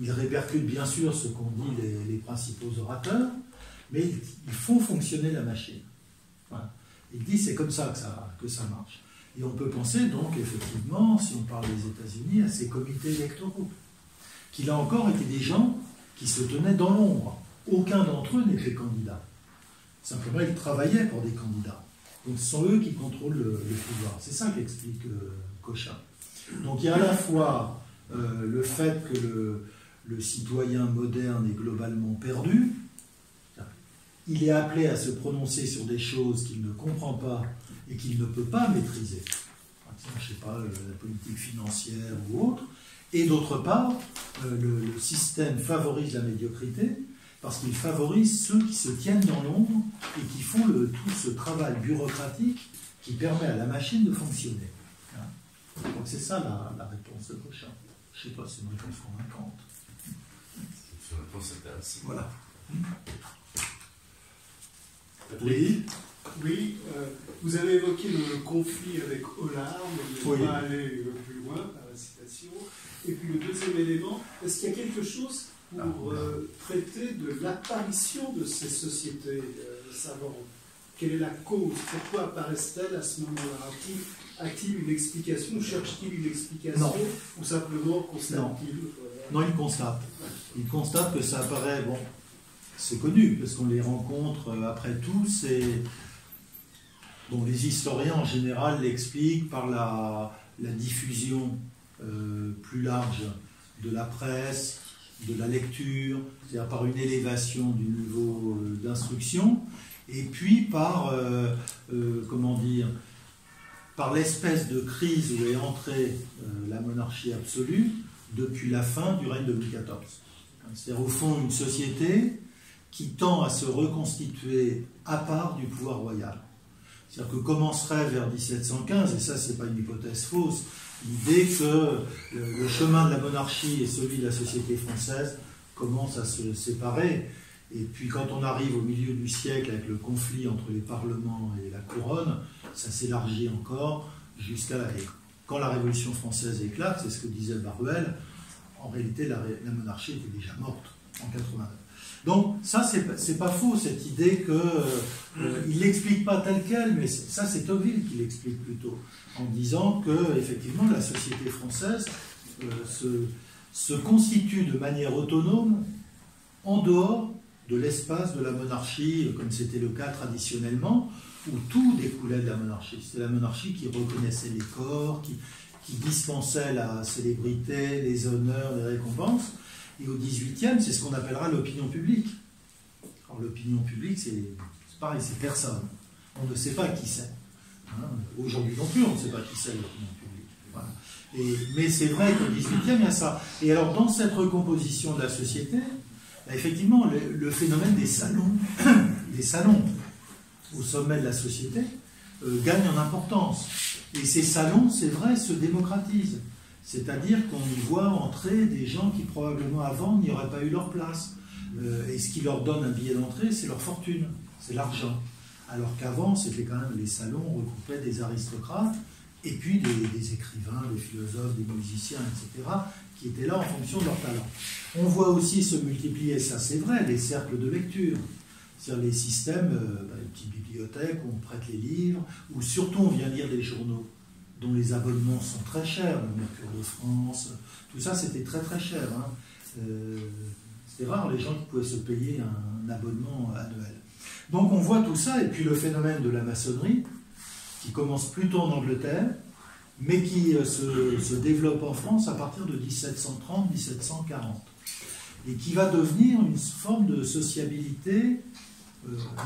ils répercutent bien sûr ce qu'ont dit les principaux orateurs, mais ils font fonctionner la machine. Voilà. Il dit c'est comme ça que ça marche. Et on peut penser donc effectivement, si on parle des États-Unis, à ces comités électoraux, qui là encore étaient des gens qui se tenaient dans l'ombre. Aucun d'entre eux n'était candidat. Simplement, ils travaillaient pour des candidats. Donc ce sont eux qui contrôlent le pouvoir. C'est ça qu'explique Cochin. Donc il y a à la fois le fait que le citoyen moderne est globalement perdu, il est appelé à se prononcer sur des choses qu'il ne comprend pas et qu'il ne peut pas maîtriser, par exemple, je ne sais pas, la politique financière ou autre, et d'autre part, le système favorise la médiocrité parce qu'il favorise ceux qui se tiennent dans l'ombre et qui font tout ce travail bureaucratique qui permet à la machine de fonctionner. Donc c'est ça la réponse de Cochin. Je ne sais pas si c'est une réponse convaincante. C'est une réponse intéressante. Voilà. Patrick. Oui, vous avez évoqué le conflit avec Hollard, mais vous ne pas aller plus loin par la citation. Et puis le deuxième élément, est-ce qu'il y a quelque chose pour traiter de l'apparition de ces sociétés savantes? Quelle est la cause? Pourquoi apparaissent-elles à ce moment-là? A-t-il une explication? Ou cherche-t-il une explication? Non. Ou simplement constate-t-il? Non, il constate. Il constate que ça apparaît, bon, c'est connu, parce qu'on les rencontre après tout, bon, les historiens en général l'expliquent par la diffusion plus large de la presse, de la lecture, c'est-à-dire par une élévation du niveau d'instruction, et puis par, comment dire, par l'espèce de crise où est entrée la monarchie absolue depuis la fin du règne de Louis XIV. C'est-à-dire au fond une société qui tend à se reconstituer à part du pouvoir royal. C'est-à-dire que commencerait vers 1715, et ça c'est pas une hypothèse fausse, l'idée que le chemin de la monarchie et celui de la société française commencent à se séparer. Et puis quand on arrive au milieu du siècle avec le conflit entre les parlements et la couronne, ça s'élargit encore jusqu'à quand la Révolution française éclate, c'est ce que disait Baruel, en réalité la monarchie était déjà morte en 89. Donc ça c'est pas faux, cette idée que il l'explique pas tel quel, mais ça c'est Tocqueville qui l'explique plutôt, en disant que effectivement la société française se constitue de manière autonome en dehors de l'espace de la monarchie, comme c'était le cas traditionnellement, où tout découlait de la monarchie. C'était la monarchie qui reconnaissait les corps, qui dispensait la célébrité, les honneurs, les récompenses. Et au XVIIIe, c'est ce qu'on appellera l'opinion publique. Alors l'opinion publique, c'est pareil, c'est personne. On ne sait pas qui c'est. Hein. Aujourd'hui non plus, on ne sait pas qui c'est l'opinion publique. Voilà. Mais c'est vrai qu'au XVIIIe, il y a ça. Et alors dans cette recomposition de la société, effectivement, le phénomène des salons au sommet de la société gagne en importance. Et ces salons, c'est vrai, se démocratisent. C'est-à-dire qu'on y voit entrer des gens qui probablement avant n'y auraient pas eu leur place. Et ce qui leur donne un billet d'entrée, c'est leur fortune, c'est l'argent. Alors qu'avant, c'était quand même les salons regroupaient des aristocrates et puis des écrivains, des philosophes, des musiciens, etc., qui étaient là en fonction de leur talent. On voit aussi se multiplier, ça c'est vrai, les cercles de lecture. C'est-à-dire les systèmes, les petites bibliothèques où on prête les livres, où surtout on vient lire des journaux dont les abonnements sont très chers, le Mercure de France, tout ça c'était très très cher. Hein. C'était rare les gens qui pouvaient se payer un abonnement annuel. Donc on voit tout ça, et puis le phénomène de la maçonnerie, qui commence plutôt en Angleterre, mais qui se développe en France à partir de 1730-1740, et qui va devenir une forme de sociabilité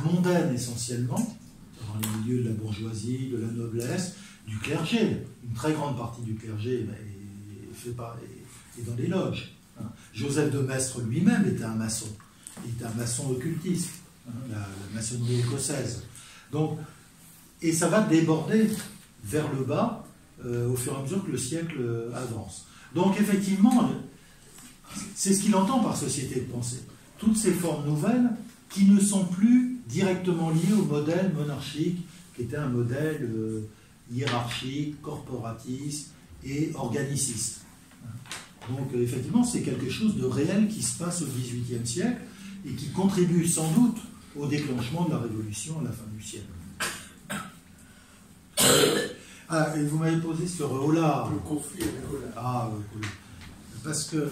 mondaine essentiellement, dans les milieux de la bourgeoisie, de la noblesse, du clergé. Une très grande partie du clergé est dans les loges. Hein. Joseph de Maistre lui-même était un maçon. Il était un maçon occultiste, hein, la maçonnerie écossaise. Donc, et ça va déborder vers le bas au fur et à mesure que le siècle avance. Donc effectivement, c'est ce qu'il entend par société de pensée. Toutes ces formes nouvelles qui ne sont plus directement liées au modèle monarchique, qui était un modèle hiérarchique, corporatiste et organiciste. Donc effectivement, c'est quelque chose de réel qui se passe au XVIIIe siècle et qui contribue sans doute au déclenchement de la Révolution à la fin du siècle. Ah, et vous m'avez posé sur Hollard. Le conflit avec Hollard. Ah, parce que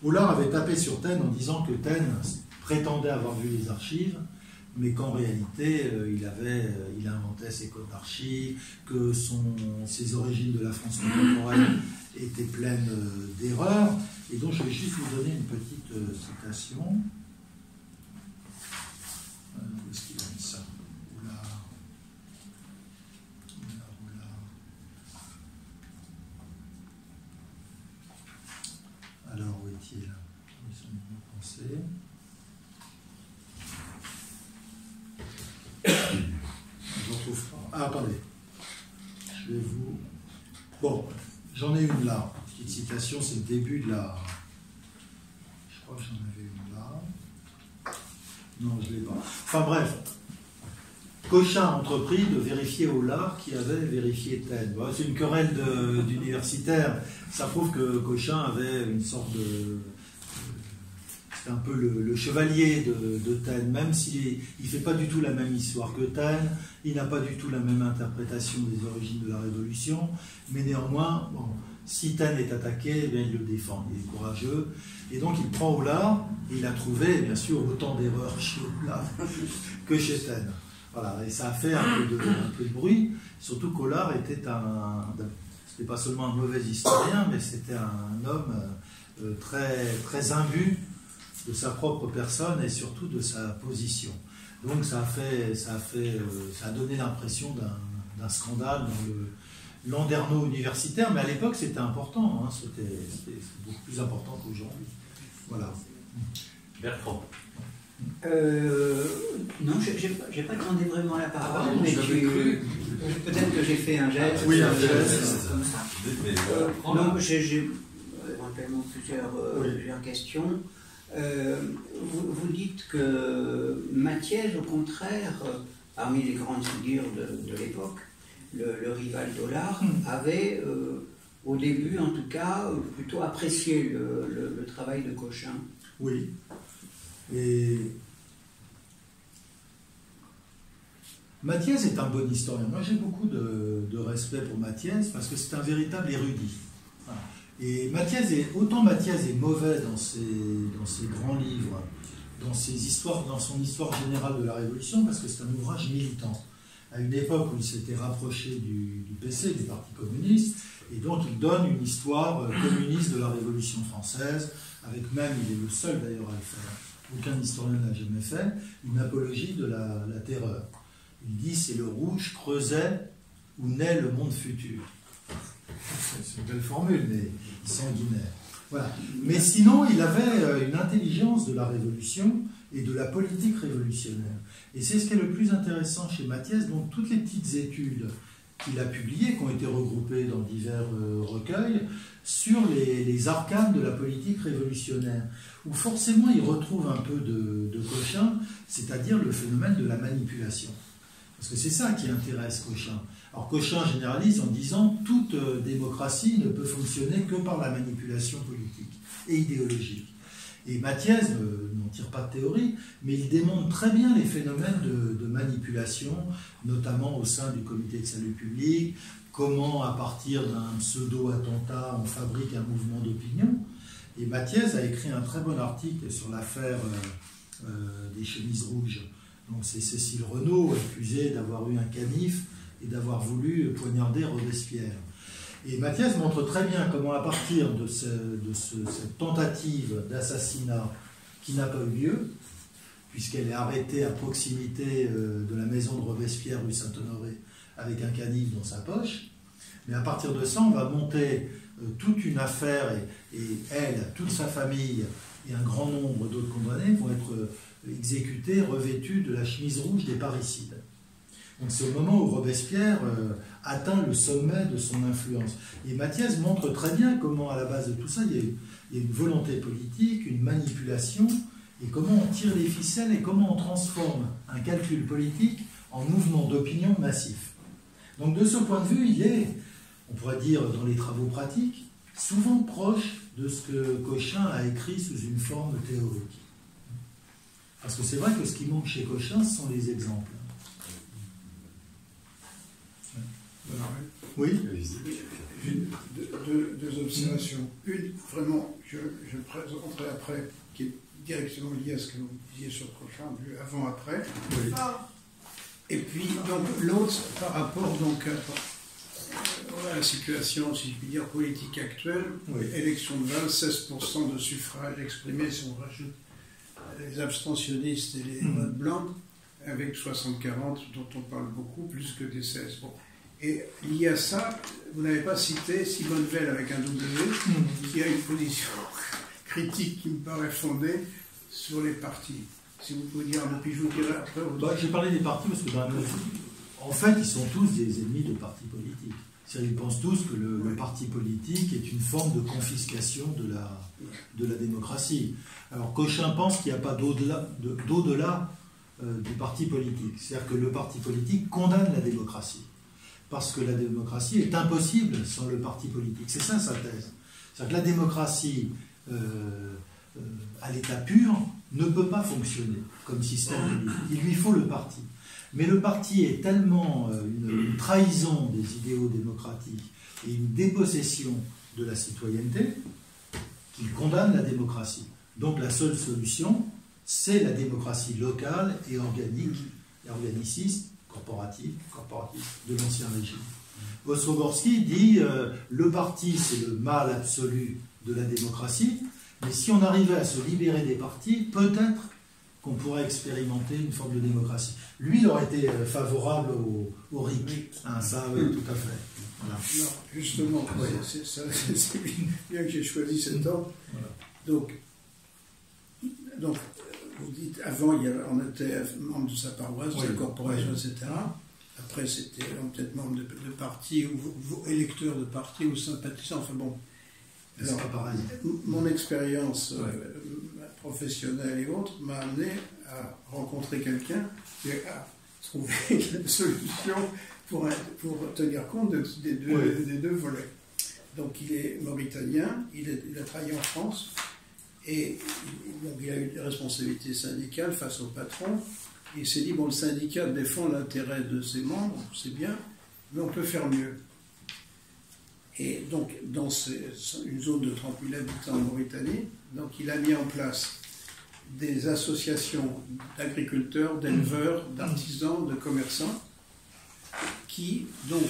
Hollard avait tapé sur Taine en disant que Taine prétendait avoir vu les archives, mais qu'en réalité, il inventait ses codes d'archives, que ses origines de la France contemporaine étaient pleines d'erreurs. Et donc, je vais juste vous donner une petite citation. Où est-ce qu'il a mis ça? Alors, où est-il? Où sont nos pensées? Je ne retrouve pas. Ah, attendez. Je vais vous... Bon, j'en ai une là. Petite citation, c'est le début de la... Je crois que j'en avais une là. Non, je ne l'ai pas. Enfin bref, Cochin a entrepris de vérifier Hollard qui avait vérifié Taine. Bon, c'est une querelle d'universitaires. Ça prouve que Cochin avait une sorte de... C'est un peu le chevalier de Taine, même s'il ne fait pas du tout la même histoire que Taine, il n'a pas du tout la même interprétation des origines de la Révolution, mais néanmoins, bon, si Taine est attaqué, eh bien, il le défend, il est courageux, et donc il prend Hollard, et il a trouvé, bien sûr, autant d'erreurs chez Hollard que chez Taine. Voilà, et ça a fait un peu de bruit, surtout qu'Hollard c'était pas seulement un mauvais historien, mais c'était un homme très, très imbu de sa propre personne et surtout de sa position. Donc ça a donné l'impression d'un scandale dans le Landerneau universitaire, mais à l'époque c'était important, hein, c'était beaucoup plus important qu'aujourd'hui. Voilà. Bertrand. Non, j'ai pas demandé vraiment la parole, mais peut-être que j'ai fait un geste. Oui, un geste. Comme ça. Non, j'ai éventuellement plusieurs questions. Vous dites que Mathiez, au contraire, parmi les grandes figures de l'époque, le rival d'Hollard, avait, au début en tout cas, plutôt apprécié le travail de Cochin. Oui. Et Mathiez est un bon historien. Moi, j'ai beaucoup de respect pour Mathiez parce que c'est un véritable érudit. Voilà. Et autant Mathiez est mauvais dans ses grands livres, dans son histoire générale de la Révolution, parce que c'est un ouvrage militant. À une époque où il s'était rapproché du PC, du Parti communiste, et donc il donne une histoire communiste de la Révolution française, avec même, il est le seul d'ailleurs à le faire, aucun historien ne l'a jamais fait, une apologie de la terreur. Il dit c'est le rouge creuset où naît le monde futur. C'est une belle formule, mais sanguinaire. Voilà. Mais sinon, il avait une intelligence de la Révolution et de la politique révolutionnaire. Et c'est ce qui est le plus intéressant chez Mathiez. Donc toutes les petites études qu'il a publiées, qui ont été regroupées dans divers recueils, sur les arcanes de la politique révolutionnaire, où forcément il retrouve un peu de Cochin, c'est-à-dire le phénomène de la manipulation. Parce que c'est ça qui intéresse Cochin. Alors Cochin généralise en disant toute démocratie ne peut fonctionner que par la manipulation politique et idéologique. Et Mathiez n'en tire pas de théorie, mais il démontre très bien les phénomènes de manipulation, notamment au sein du comité de salut public, comment à partir d'un pseudo-attentat on fabrique un mouvement d'opinion. Et Mathiez a écrit un très bon article sur l'affaire des chemises rouges. Donc c'est Cécile Renaud, accusée d'avoir eu un canif et d'avoir voulu poignarder Robespierre. Et Mathiez montre très bien comment, à partir de cette tentative d'assassinat qui n'a pas eu lieu, puisqu'elle est arrêtée à proximité de la maison de Robespierre, rue Saint-Honoré, avec un canif dans sa poche, mais à partir de ça, on va monter toute une affaire, et elle, toute sa famille, et un grand nombre d'autres condamnés vont être exécutés, revêtus de la chemise rouge des parricides. Donc c'est au moment où Robespierre atteint le sommet de son influence. Et Mathiez montre très bien comment, à la base de tout ça, il y a une volonté politique, une manipulation, et comment on tire les ficelles et comment on transforme un calcul politique en mouvement d'opinion massif. Donc de ce point de vue, il est, on pourrait dire dans les travaux pratiques, souvent proche de ce que Cochin a écrit sous une forme théorique. Parce que c'est vrai que ce qui manque chez Cochin, ce sont les exemples. Oui. Deux observations. Une, vraiment, je présenterai après, qui est directement liée à ce que vous disiez sur Cochin, avant-après. Oui. Et puis, donc, l'autre, par rapport donc, à la situation, si je puis dire, politique actuelle, oui. Élection de 20, 16% de suffrages exprimés, si on rajoute les abstentionnistes et les votes blancs, avec 60-40, dont on parle beaucoup, plus que des 16. Bon. Et lié à ça, vous n'avez pas cité Simone Veil avec un W, qui a une position critique qui me paraît fondée sur les partis. Si vous pouvez dire, puis je vous dirai après. J'ai parlé des partis parce que en fait, ils sont tous des ennemis de partis politiques. Ils pensent tous que le parti politique est une forme de confiscation de la démocratie. Alors Cochin pense qu'il n'y a pas d'au-delà du parti politique. C'est-à-dire que le parti politique condamne la démocratie. Parce que la démocratie est impossible sans le parti politique. C'est ça sa thèse. C'est-à-dire que la démocratie, à l'état pur, ne peut pas fonctionner comme système politique. Il lui faut le parti. Mais le parti est tellement une trahison des idéaux démocratiques et une dépossession de la citoyenneté qu'il condamne la démocratie. Donc la seule solution, c'est la démocratie locale et organique, et organiciste, corporative de l'ancien régime. Ostrogorsky dit le parti, c'est le mal absolu de la démocratie, mais si on arrivait à se libérer des partis, peut-être qu'on pourrait expérimenter une forme de démocratie. Lui, il aurait été favorable au RIC. Hein, ça, oui, tout à fait. Voilà. Non, justement, c'est bien que j'ai choisi cet ordre. Voilà. Donc, vous dites, avant, on était membre de sa paroisse, de la corporation, etc. Après, c'était peut-être membre de parti, ou électeur de parti, ou sympathisant. Enfin bon. C'est pas pareil. Mon expérience professionnelle et autres m'a amené à rencontrer quelqu'un et à trouver une solution pour tenir compte des deux volets. Donc il est mauritanien, il a travaillé en France et donc il a eu des responsabilités syndicales face au patron. Et il s'est dit, bon, le syndicat défend l'intérêt de ses membres, c'est bien, mais on peut faire mieux. Et donc, dans une zone de 30 000 habitants en Mauritanie, donc il a mis en place des associations d'agriculteurs, d'éleveurs, d'artisans, de commerçants, qui donc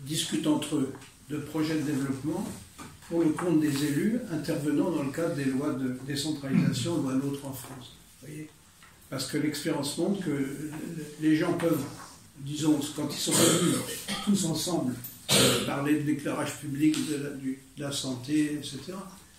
discutent entre eux de projets de développement pour le compte des élus intervenant dans le cadre des lois de décentralisation, loi NOTRe en France. Vous voyez ? Parce que l'expérience montre que les gens peuvent, disons, quand ils sont réunis tous ensemble, parler de l'éclairage public, de la santé, etc.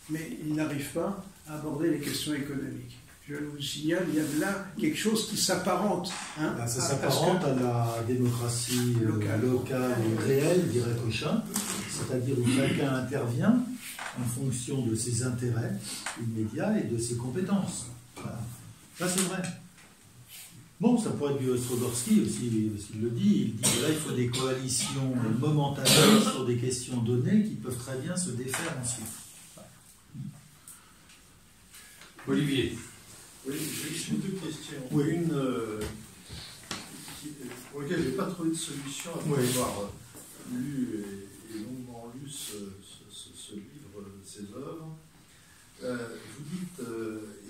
Mais ils n'arrivent pas à aborder les questions économiques. Je vous signale, il y a là quelque chose qui s'apparente. Hein, ça s'apparente à la démocratie locale et réelle, dirait Cochin, c'est-à-dire où chacun intervient en fonction de ses intérêts immédiats et de ses compétences. Voilà. Ça, c'est vrai. Bon, ça pourrait être du Ostrogorsky aussi, parce qu'il le dit. Il dit que là, il faut des coalitions momentanées sur des questions données qui peuvent très bien se défaire ensuite. Olivier. Oui, j'ai deux questions. Oui. Une pour laquelle je n'ai pas trouvé de solution après avoir lu et longuement lu ce livre, ces œuvres. Vous dites,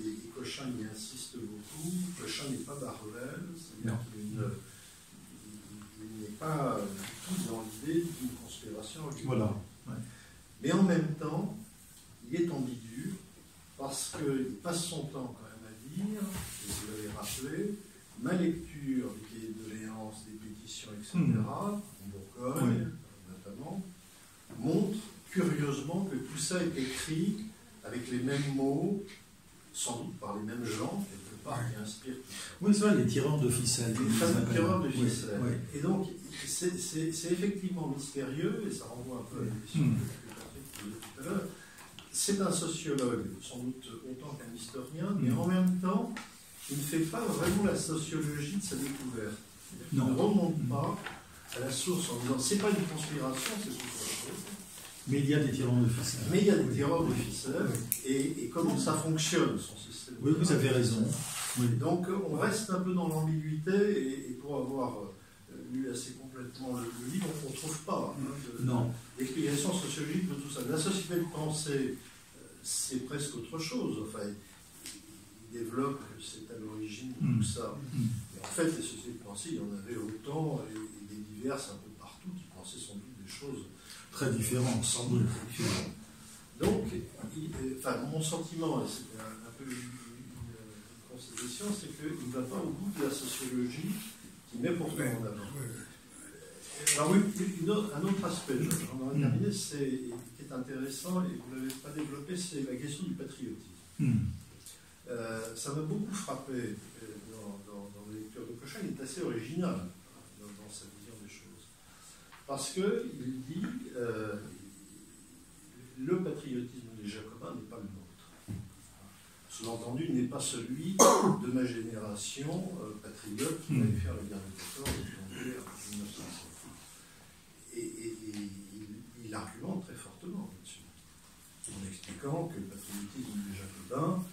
et Cochin y insiste beaucoup, Cochin n'est pas Barruel, c'est-à-dire qu'il n'est pas du tout dans l'idée d'une conspiration. Voilà. Ouais. Mais en même temps, il est ambigu parce qu'il passe son temps quand même à dire, et vous l'avez rappelé, ma lecture des cahiers de doléances, des pétitions, etc., en Bourgogne notamment, montre curieusement que tout ça est écrit avec les mêmes mots, sans doute par les mêmes gens, quelque part, qui inspirent tout ça. Oui, c'est vrai, les tireurs de ficelle. Les fameux tireurs de ficelle. Oui. Et donc, c'est effectivement mystérieux, et ça renvoie un peu à la question que Patrick posait tout à l'heure. C'est un sociologue, sans doute autant qu'un historien, mais en même temps, il ne fait pas vraiment la sociologie de sa découverte. Il ne remonte pas à la source en disant c'est pas une conspiration, c'est tout autre chose. Mais il y a des tireurs de ficelle. Mais il y a des tireurs de ficelle, et comment ça fonctionne, son système. Oui, vous avez raison. Oui. Donc on reste un peu dans l'ambiguïté, et pour avoir lu assez complètement le livre, on ne trouve pas d'explication sociologique de tout ça. La société de pensée, c'est presque autre chose. Enfin, il développe que c'est à l'origine de tout ça. Mais en fait, les sociétés de pensée, il y en avait autant, et des diverses un peu partout, qui pensaient sans doute des choses très différentes. Sans doute très différentes. Donc, mon sentiment, et c'est un peu une constatation, c'est qu'il ne va pas au bout de la sociologie qui met pourtant en avant. Alors oui, un autre aspect, j'en ai terminé, qui est intéressant, et vous ne l'avez pas développé, c'est la question du patriotisme. Ça m'a beaucoup frappé dans la lecture de Cochin, il est assez original dans sa vision des choses. Parce qu'il dit le patriotisme des Jacobins n'est pas le nôtre. Sous-entendu, n'est pas celui de ma génération patriote qui allait faire la guerre de 14 et tomber en 1905. Et il argumente très fortement là-dessus, en expliquant que le patriotisme des Jacobins,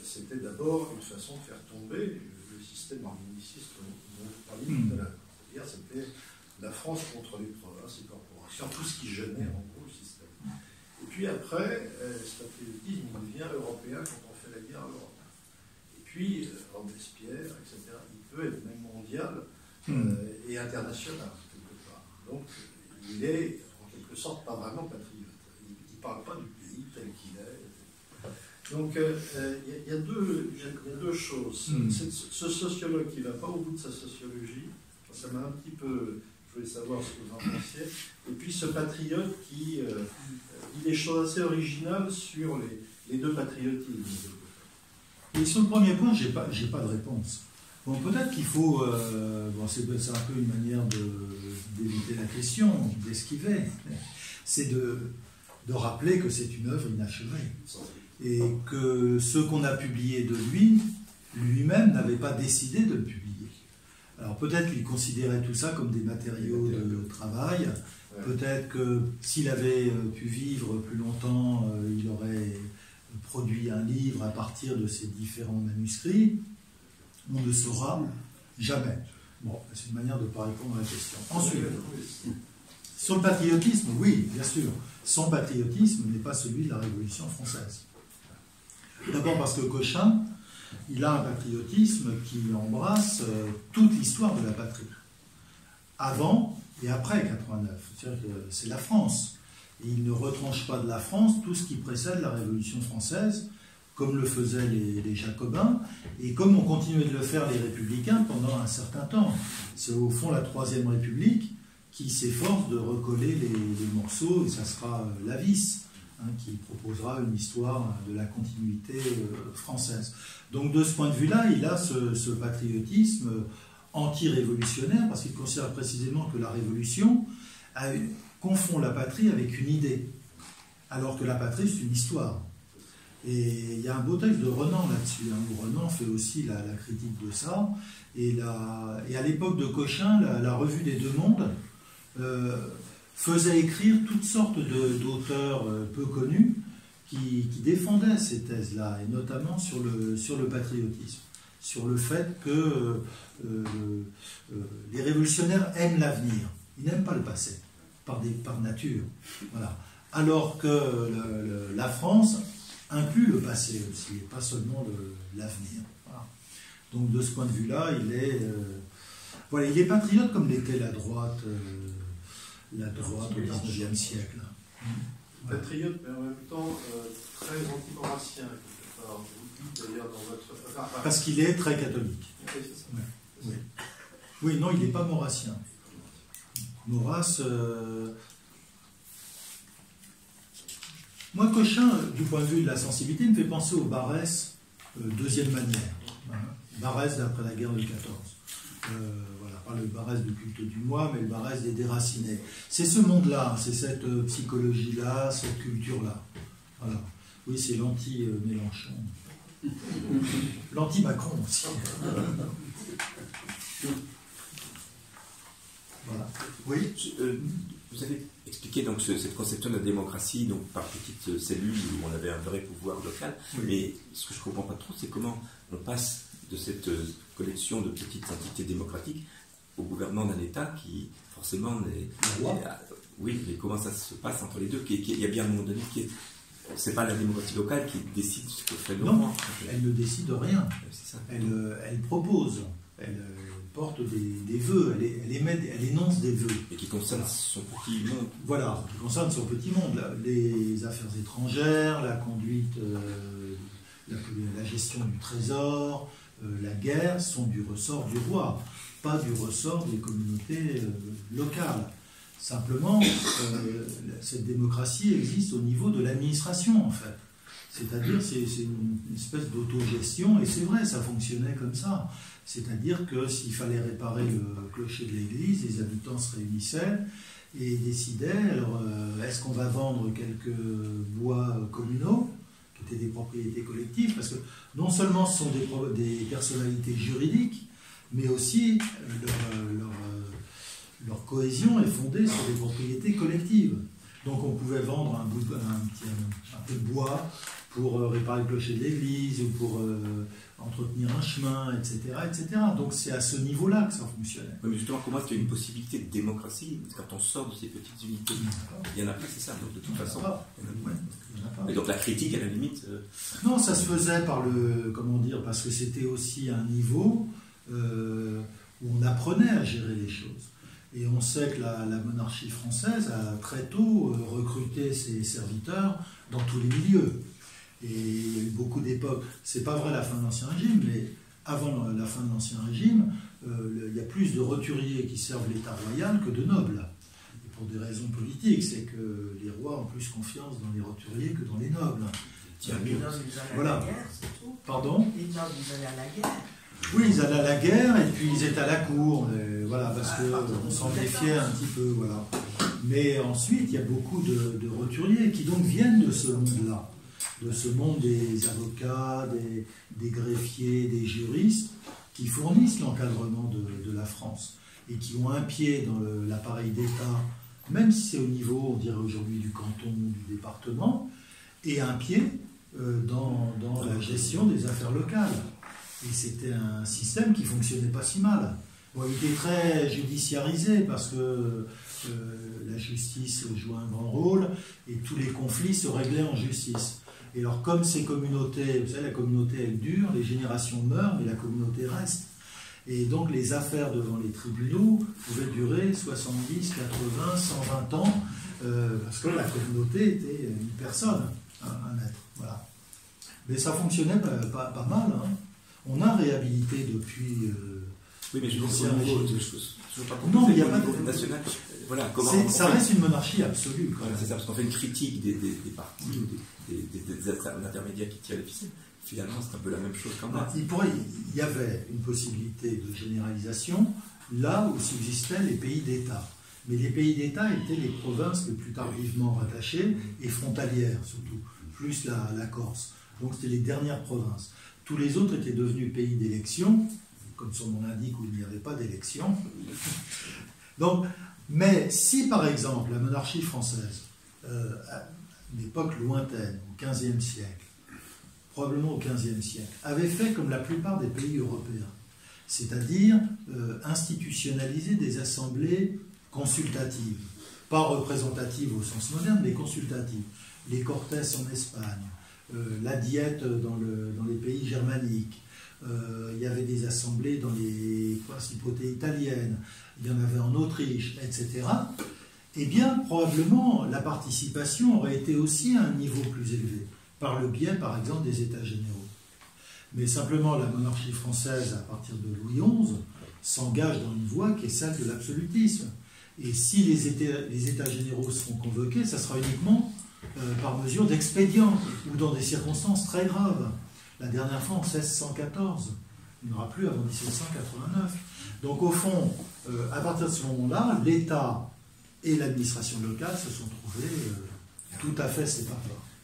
c'était d'abord une façon de faire tomber le système organiciste dont vous parliez tout à l'heure. C'est-à-dire c'était la France contre les provinces et corporations, tout ce qui gênait en gros le système. Et puis après, ce patriotisme devient européen quand on fait la guerre à l'Europe. Et puis, Robespierre, etc., il peut être même mondial et international, quelque part. Donc, il est, en quelque sorte, pas vraiment patriote. Il ne parle pas du pays tel qu'il est. Donc, il y a deux choses. Ce sociologue qui ne va pas au bout de sa sociologie, ça m'a un petit peu... Je voulais savoir ce que vous en pensiez. Et puis ce patriote qui dit des choses assez originales sur les deux patriotismes. Et sur le premier point, j'ai pas de réponse. Bon, peut-être qu'il faut... c'est un peu une manière d'éviter la question, d'esquiver. C'est de rappeler que c'est une œuvre inachevée. Et que ce qu'on a publié de lui-même n'avait pas décidé de le publier. Alors peut-être qu'il considérait tout ça comme des matériaux de travail, peut-être que s'il avait pu vivre plus longtemps, il aurait produit un livre à partir de ces différents manuscrits. On ne saura jamais. Bon, c'est une manière de ne pas répondre à la question. Ensuite, sur le patriotisme, oui, bien sûr, son patriotisme n'est pas celui de la Révolution française. D'abord parce que Cochin, il a un patriotisme qui embrasse toute l'histoire de la patrie, avant et après 89. C'est-à-dire que c'est la France. Et il ne retranche pas de la France tout ce qui précède la Révolution française, comme le faisaient les Jacobins, et comme ont continué de le faire les Républicains pendant un certain temps. C'est au fond la Troisième République qui s'efforce de recoller les morceaux, et ça sera la vis. Qui proposera une histoire de la continuité française. Donc de ce point de vue-là, il a ce patriotisme anti-révolutionnaire, parce qu'il considère précisément que la révolution confond la patrie avec une idée, alors que la patrie, c'est une histoire. Et il y a un beau texte de Renan là-dessus, où Renan fait aussi la critique de ça. Et à l'époque de Cochin, la revue des Deux Mondes faisait écrire toutes sortes d'auteurs peu connus qui défendaient ces thèses-là, et notamment sur le patriotisme, sur le fait que les révolutionnaires aiment l'avenir, ils n'aiment pas le passé, par nature. Voilà. Alors que la France inclut le passé aussi, et pas seulement l'avenir. Voilà. Donc de ce point de vue-là, il est patriote comme l'était la droite au XIXe siècle. Patriote, mais en même temps très anti-maurassien, quelque part. Vous dites d'ailleurs dans votre... Parce qu'il est très catholique. Oui, c'est ça. Oui. Oui, non, il n'est pas maurassien. Maurras... Moi, Cochin, du point de vue de la sensibilité, me fait penser au Barès, deuxième manière. Barès d'après la guerre de 14. Voilà, pas le Barès du culte du moi, mais le Barès des déracinés. C'est ce monde-là, c'est cette psychologie-là, cette culture-là. Voilà. Oui, c'est l'anti-Mélenchon. L'anti-Macron aussi. Voilà. Oui. Vous avez expliqué donc cette conception de la démocratie donc par petites cellules où on avait un vrai pouvoir local. Oui. Mais ce que je ne comprends pas trop, c'est comment on passe de cette collection de petites entités démocratiques au gouvernement d'un État qui, forcément, oui, mais comment ça se passe entre les deux? Il y a bien un moment donné c'est pas la démocratie locale qui décide ce que fait le roi. Non, elle ne décide rien. C'est ça. Elle propose, elle porte des vœux, elle énonce des vœux. Et qui concerne son petit monde. Voilà, qui concerne son petit monde. Les affaires étrangères, la conduite, la gestion du trésor, la guerre sont du ressort du roi, pas du ressort des communautés locales. Simplement, cette démocratie existe au niveau de l'administration, en fait. C'est-à-dire, c'est une espèce d'autogestion, et c'est vrai, ça fonctionnait comme ça. C'est-à-dire que s'il fallait réparer le clocher de l'église, les habitants se réunissaient, et décidaient, alors est-ce qu'on va vendre quelques bois communaux, qui étaient des propriétés collectives, parce que non seulement ce sont des personnalités juridiques, mais aussi leur cohésion est fondée sur des propriétés collectives. Donc on pouvait vendre un peu de bois pour réparer le clocher de l'église ou pour entretenir un chemin, etc., etc. Donc c'est à ce niveau-là que ça fonctionnait. Oui, mais justement, comment est-ce qu'il y a une possibilité de démocratie quand on sort de ces petites unités? Il n'y en a pas, c'est ça. Donc de toute façon, il n'y en a pas. Et donc la critique, à la limite... Non, ça se faisait parce que c'était aussi un niveau où on apprenait à gérer les choses. Et on sait que la monarchie française a très tôt recruté ses serviteurs dans tous les milieux. Et il y a eu beaucoup d'époques, c'est pas vrai à la fin de l'Ancien Régime, mais avant la fin de l'Ancien Régime, il y a plus de roturiers qui servent l'État royal que de nobles. Et pour des raisons politiques, c'est que les rois ont plus confiance dans les roturiers que dans les nobles. Voilà. Guerre, c'est tout. Pardon? Les nobles, ils allaient à la guerre. Oui, ils allaient à la guerre et puis ils étaient à la cour, voilà, parce qu'on s'en défiait un petit peu, voilà. Mais ensuite, il y a beaucoup de roturiers qui donc viennent de ce monde-là, de ce monde des avocats, des greffiers, des juristes, qui fournissent l'encadrement de la France et qui ont un pied dans l'appareil d'État, même si c'est au niveau, on dirait aujourd'hui, du canton, du département, et un pied dans la gestion des affaires locales. Et c'était un système qui ne fonctionnait pas si mal. Bon, il était très judiciarisé parce que la justice jouait un grand rôle et tous les conflits se réglaient en justice. Et alors comme ces communautés, vous savez, la communauté elle dure, les générations meurent, mais la communauté reste. Et donc les affaires devant les tribunaux pouvaient durer 70, 80, 120 ans, parce que la communauté était une personne, un être. Voilà. Mais ça fonctionnait pas mal, hein. On a réhabilité depuis... oui, mais je veux dire, non, mais il n'y a pas de national. Voilà, ça reste une monarchie absolue. Voilà, c'est ça, parce qu'on fait une critique des partis, des intermédiaires qui tirent les ficelles. Finalement, c'est un peu la même chose quand même. Il y avait une possibilité de généralisation là où subsistaient les pays d'État. Mais les pays d'État étaient les provinces les plus tardivement rattachées et frontalières surtout, plus la Corse. Donc c'était les dernières provinces. Tous les autres étaient devenus pays d'élection, comme son nom l'indique, où il n'y avait pas d'élection. Donc, mais si par exemple la monarchie française, à une époque lointaine, au XVe siècle, probablement au XVe siècle, avait fait comme la plupart des pays européens, c'est-à-dire institutionnaliser des assemblées consultatives, pas représentatives au sens moderne, mais consultatives. Les Cortes en Espagne, la diète dans les pays germaniques, il y avait des assemblées dans les principautés italiennes, il y en avait en Autriche, etc. Eh bien, probablement, la participation aurait été aussi à un niveau plus élevé, par le biais, par exemple, des États généraux. Mais simplement, la monarchie française, à partir de Louis XI, s'engage dans une voie qui est celle de l'absolutisme. Et si les États généraux seront convoqués, ça sera uniquement par mesure d'expédient ou dans des circonstances très graves. La dernière fois en 1614, il n'y en aura plus avant 1789. Donc au fond, à partir de ce moment-là, l'État et l'administration locale se sont trouvés tout à fait séparés.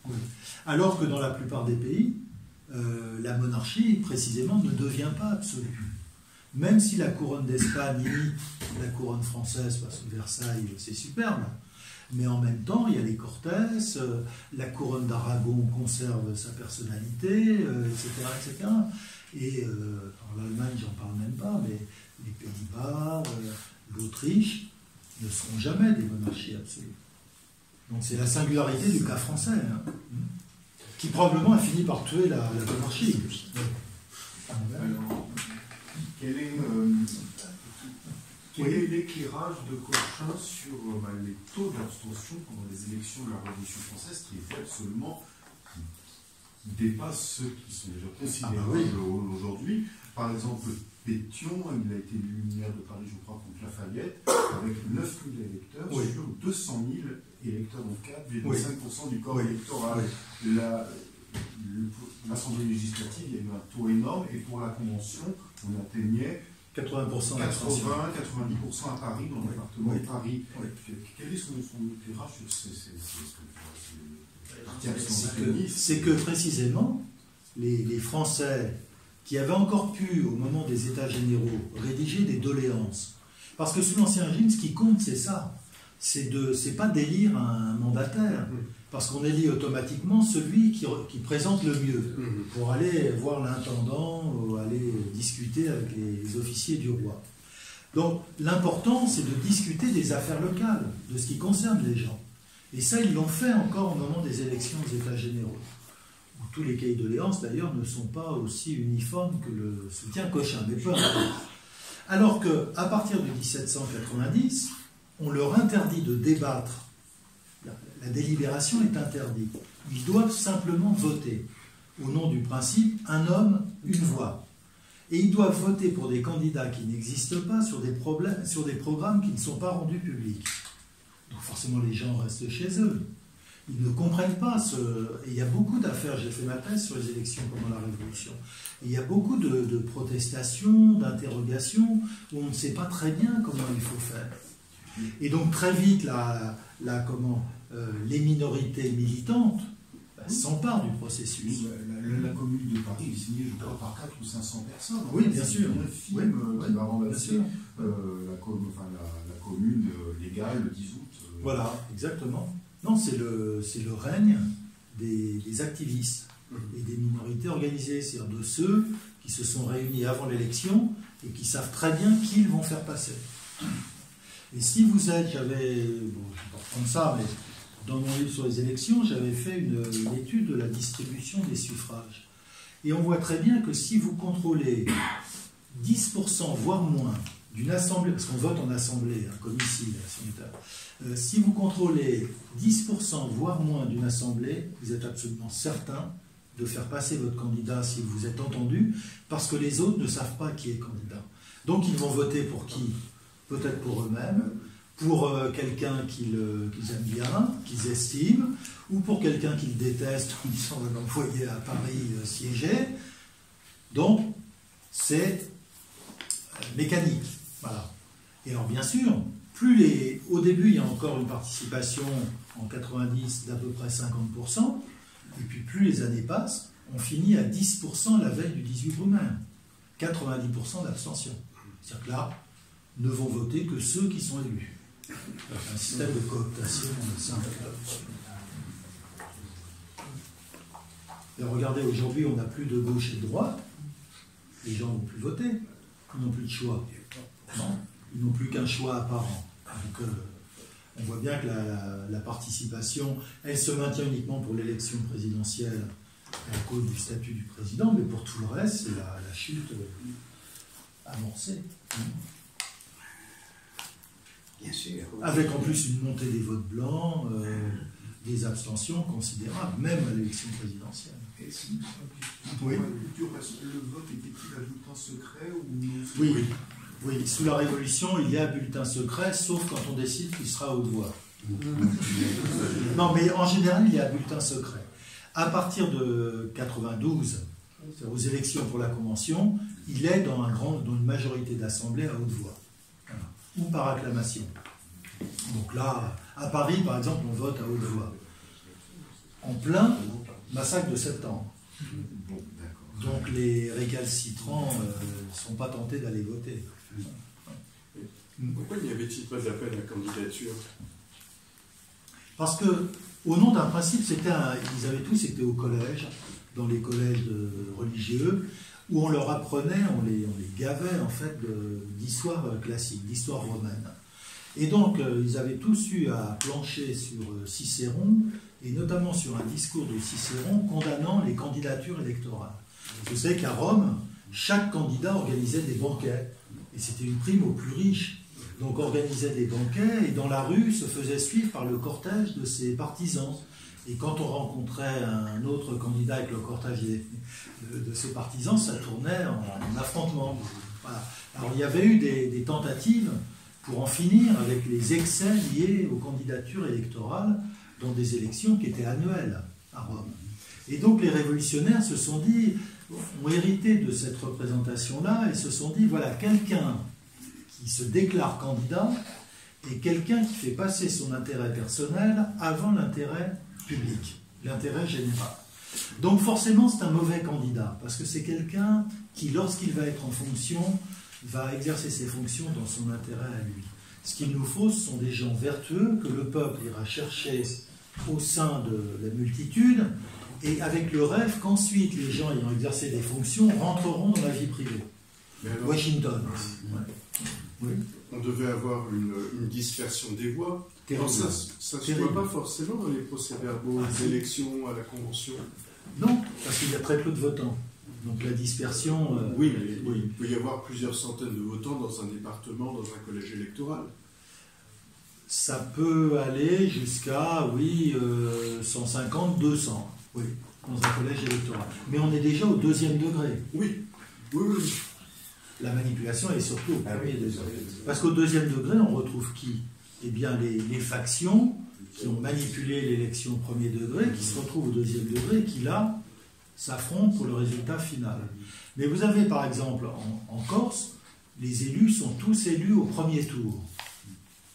Oui. Alors que dans la plupart des pays, la monarchie, précisément, ne devient pas absolue. Même si la couronne d'Espagne imite la couronne française, parce que Versailles, c'est superbe, mais en même temps, il y a les Cortes, la couronne d'Aragon conserve sa personnalité, etc., etc. Et en l'Allemagne, j'en parle même pas, mais les Pays-Bas, l'Autriche ne seront jamais des monarchies absolues. Donc c'est la singularité du cas français, hein, qui probablement a fini par tuer la monarchie. Alors, quel est l'éclairage de Cochin sur les taux d'abstention pendant les élections de la Révolution française qui étaient absolument qui dépassent ceux qui sont déjà considérables aujourd'hui? Par exemple, Pétion, il a été élu maire de Paris, je crois, contre Lafayette, avec 9 000 électeurs sur 200 000 électeurs, donc 4,5% du corps électoral. L'Assemblée législative, il y a eu un taux énorme, et pour la Convention, on atteignait 80% d'abstention. 80-90% à Paris, dans le département de Paris. Oui. Quel est son éclairage sur ces C'est que précisément, les Français qui avaient encore pu, au moment des États généraux, rédiger des doléances, parce que sous l'Ancien Régime, ce qui compte, c'est ça. C'est pas d'élire un mandataire, parce qu'on élit automatiquement celui qui présente le mieux, pour aller voir l'intendant, ou aller discuter avec les officiers du roi. Donc l'important, c'est de discuter des affaires locales, de ce qui concerne les gens. Et ça, ils l'ont fait encore au moment des élections aux États généraux, où tous les cahiers de doléances, d'ailleurs, ne sont pas aussi uniformes que le soutien Cochin, mais peu importe. Alors qu'à partir de 1790, on leur interdit de débattre. La délibération est interdite. Ils doivent simplement voter. Au nom du principe, un homme, une voix. Et ils doivent voter pour des candidats qui n'existent pas sur des programmes qui ne sont pas rendus publics. Donc forcément, les gens restent chez eux. Ils ne comprennent pas Et il y a beaucoup d'affaires, j'ai fait ma thèse sur les élections pendant la Révolution. Et il y a beaucoup de protestations, d'interrogations, où on ne sait pas très bien comment il faut faire. Et donc très vite, les minorités militantes s'emparent du processus. La commune de Paris est signée, je crois, par 400 ou 500 personnes. Oui, bien sûr. Il y a un film qui va remplacer la commune légale le 10 août. Voilà, exactement. Non, c'est le règne des activistes et des minorités organisées, c'est-à-dire de ceux qui se sont réunis avant l'élection et qui savent très bien qui ils vont faire passer. Et si vous êtes, je ne vais pas reprendre ça, mais dans mon livre sur les élections, j'avais fait une étude de la distribution des suffrages. Et on voit très bien que si vous contrôlez 10%, voire moins, d'une assemblée, parce qu'on vote en assemblée, comme ici, si vous contrôlez 10%, voire moins d'une assemblée, vous êtes absolument certain de faire passer votre candidat si vous êtes entendu, parce que les autres ne savent pas qui est candidat. Donc ils vont voter pour qui? Peut-être pour eux-mêmes, pour quelqu'un qu'ils aiment bien, qu'ils estiment, ou pour quelqu'un qu'ils détestent, en disant on va l'envoyer à Paris siéger. Donc, c'est mécanique. Voilà. Et alors, bien sûr, au début, il y a encore une participation en 90 d'à peu près 50%, et puis plus les années passent, on finit à 10% la veille du 18 brumaire. 90% d'abstention. C'est-à-dire que là, ne vont voter que ceux qui sont élus. Un système de cooptation simple. Et regardez, aujourd'hui, on n'a plus de gauche et de droite. Les gens n'ont plus voté. Ils n'ont plus de choix. Non, ils n'ont plus qu'un choix apparent. Donc, on voit bien que la participation, elle se maintient uniquement pour l'élection présidentielle à cause du statut du président, mais pour tout le reste, c'est la chute amorcée. Bien sûr. Avec en plus une montée des votes blancs, des abstentions considérables, même à l'élection présidentielle. Et si oui. Le vote était-il à bulletin secret ou non? Oui, sous la Révolution, il y a bulletin secret, sauf quand on décide qu'il sera à haute voix. Non, mais en général, il y a bulletin secret. À partir de 92, aux élections pour la Convention, il est dans une majorité d'assemblées à haute voix. Voilà. Ou par acclamation. Donc là, à Paris, par exemple, on vote à haute voix. En plein massacre de septembre. Donc les récalcitrants ne sont pas tentés d'aller voter. Pourquoi n'y avait-il pas d'appel à la candidature? Parce que, au nom d'un principe, ils avaient tous été au collège, dans les collèges religieux, où on leur apprenait, on les gavait en fait d'histoire classique, d'histoire romaine. Et donc, ils avaient tous eu à plancher sur Cicéron, et notamment sur un discours de Cicéron condamnant les candidatures électorales. Vous savez qu'à Rome, chaque candidat organisait des banquets, et c'était une prime aux plus riches. Donc organisait des banquets, et dans la rue se faisait suivre par le cortège de ses partisans. Et quand on rencontrait un autre candidat avec le cortège de ses partisans, ça tournait en affrontement. Voilà. Alors il y avait eu des tentatives pour en finir avec les excès liés aux candidatures électorales dans des élections qui étaient annuelles à Rome. Et donc les révolutionnaires se sont dit, ont hérité de cette représentation-là et se sont dit, voilà, quelqu'un qui se déclare candidat et quelqu'un qui fait passer son intérêt personnel avant l'intérêt public, l'intérêt général. Donc forcément c'est un mauvais candidat, parce que c'est quelqu'un qui, lorsqu'il va être en fonction, va exercer ses fonctions dans son intérêt à lui. Ce qu'il nous faut, ce sont des gens vertueux que le peuple ira chercher au sein de la multitude, et avec le rêve qu'ensuite les gens ayant exercé des fonctions rentreront dans la vie privée. Alors, Washington. Ouais. Oui. On devait avoir une dispersion des voix. Terrible. Ça ne se voit pas forcément dans les procès-verbaux des élections à la Convention. Non, parce qu'il y a très peu de votants. Donc la dispersion... oui, mais il peut y avoir plusieurs centaines de votants dans un département, dans un collège électoral. Ça peut aller jusqu'à, oui, 150, 200, oui, dans un collège électoral. Mais on est déjà au deuxième degré. Oui, oui, oui. La manipulation est surtout au premier degré. Parce qu'au deuxième degré, on retrouve qui? Eh bien, les factions qui ont manipulé l'élection au premier degré, qui se retrouvent au deuxième degré, et qui, là, s'affrontent pour le résultat final. Mais vous avez, par exemple, en Corse, les élus sont tous élus au premier tour.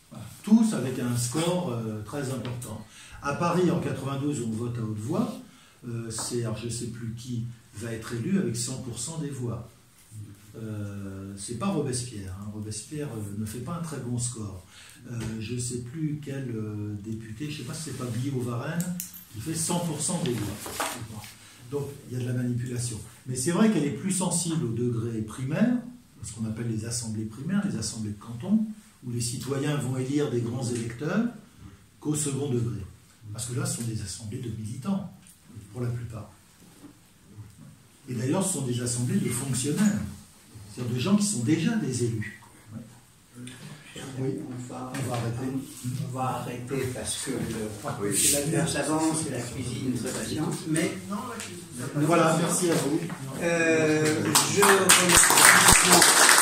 Voilà. Tous avec un score très important. À Paris, en 92, on vote à haute voix. Alors, je ne sais plus qui va être élu avec 100% des voix. C'est pas Robespierre. Hein. Robespierre ne fait pas un très bon score. Je ne sais plus quel député, je ne sais pas si c'est pas Billaud-Varenne, qui fait 100% des voix. Donc il y a de la manipulation. Mais c'est vrai qu'elle est plus sensible au degré primaire, ce qu'on appelle les assemblées primaires, les assemblées de canton, où les citoyens vont élire des grands électeurs, qu'au second degré. Parce que là, ce sont des assemblées de militants, pour la plupart. Et d'ailleurs, ce sont des assemblées de fonctionnaires, c'est-à-dire de gens qui sont déjà des élus. Oui, on va arrêter parce que l'heure s'avance et la cuisine très patiente. Mais voilà, merci à vous. Je remercie.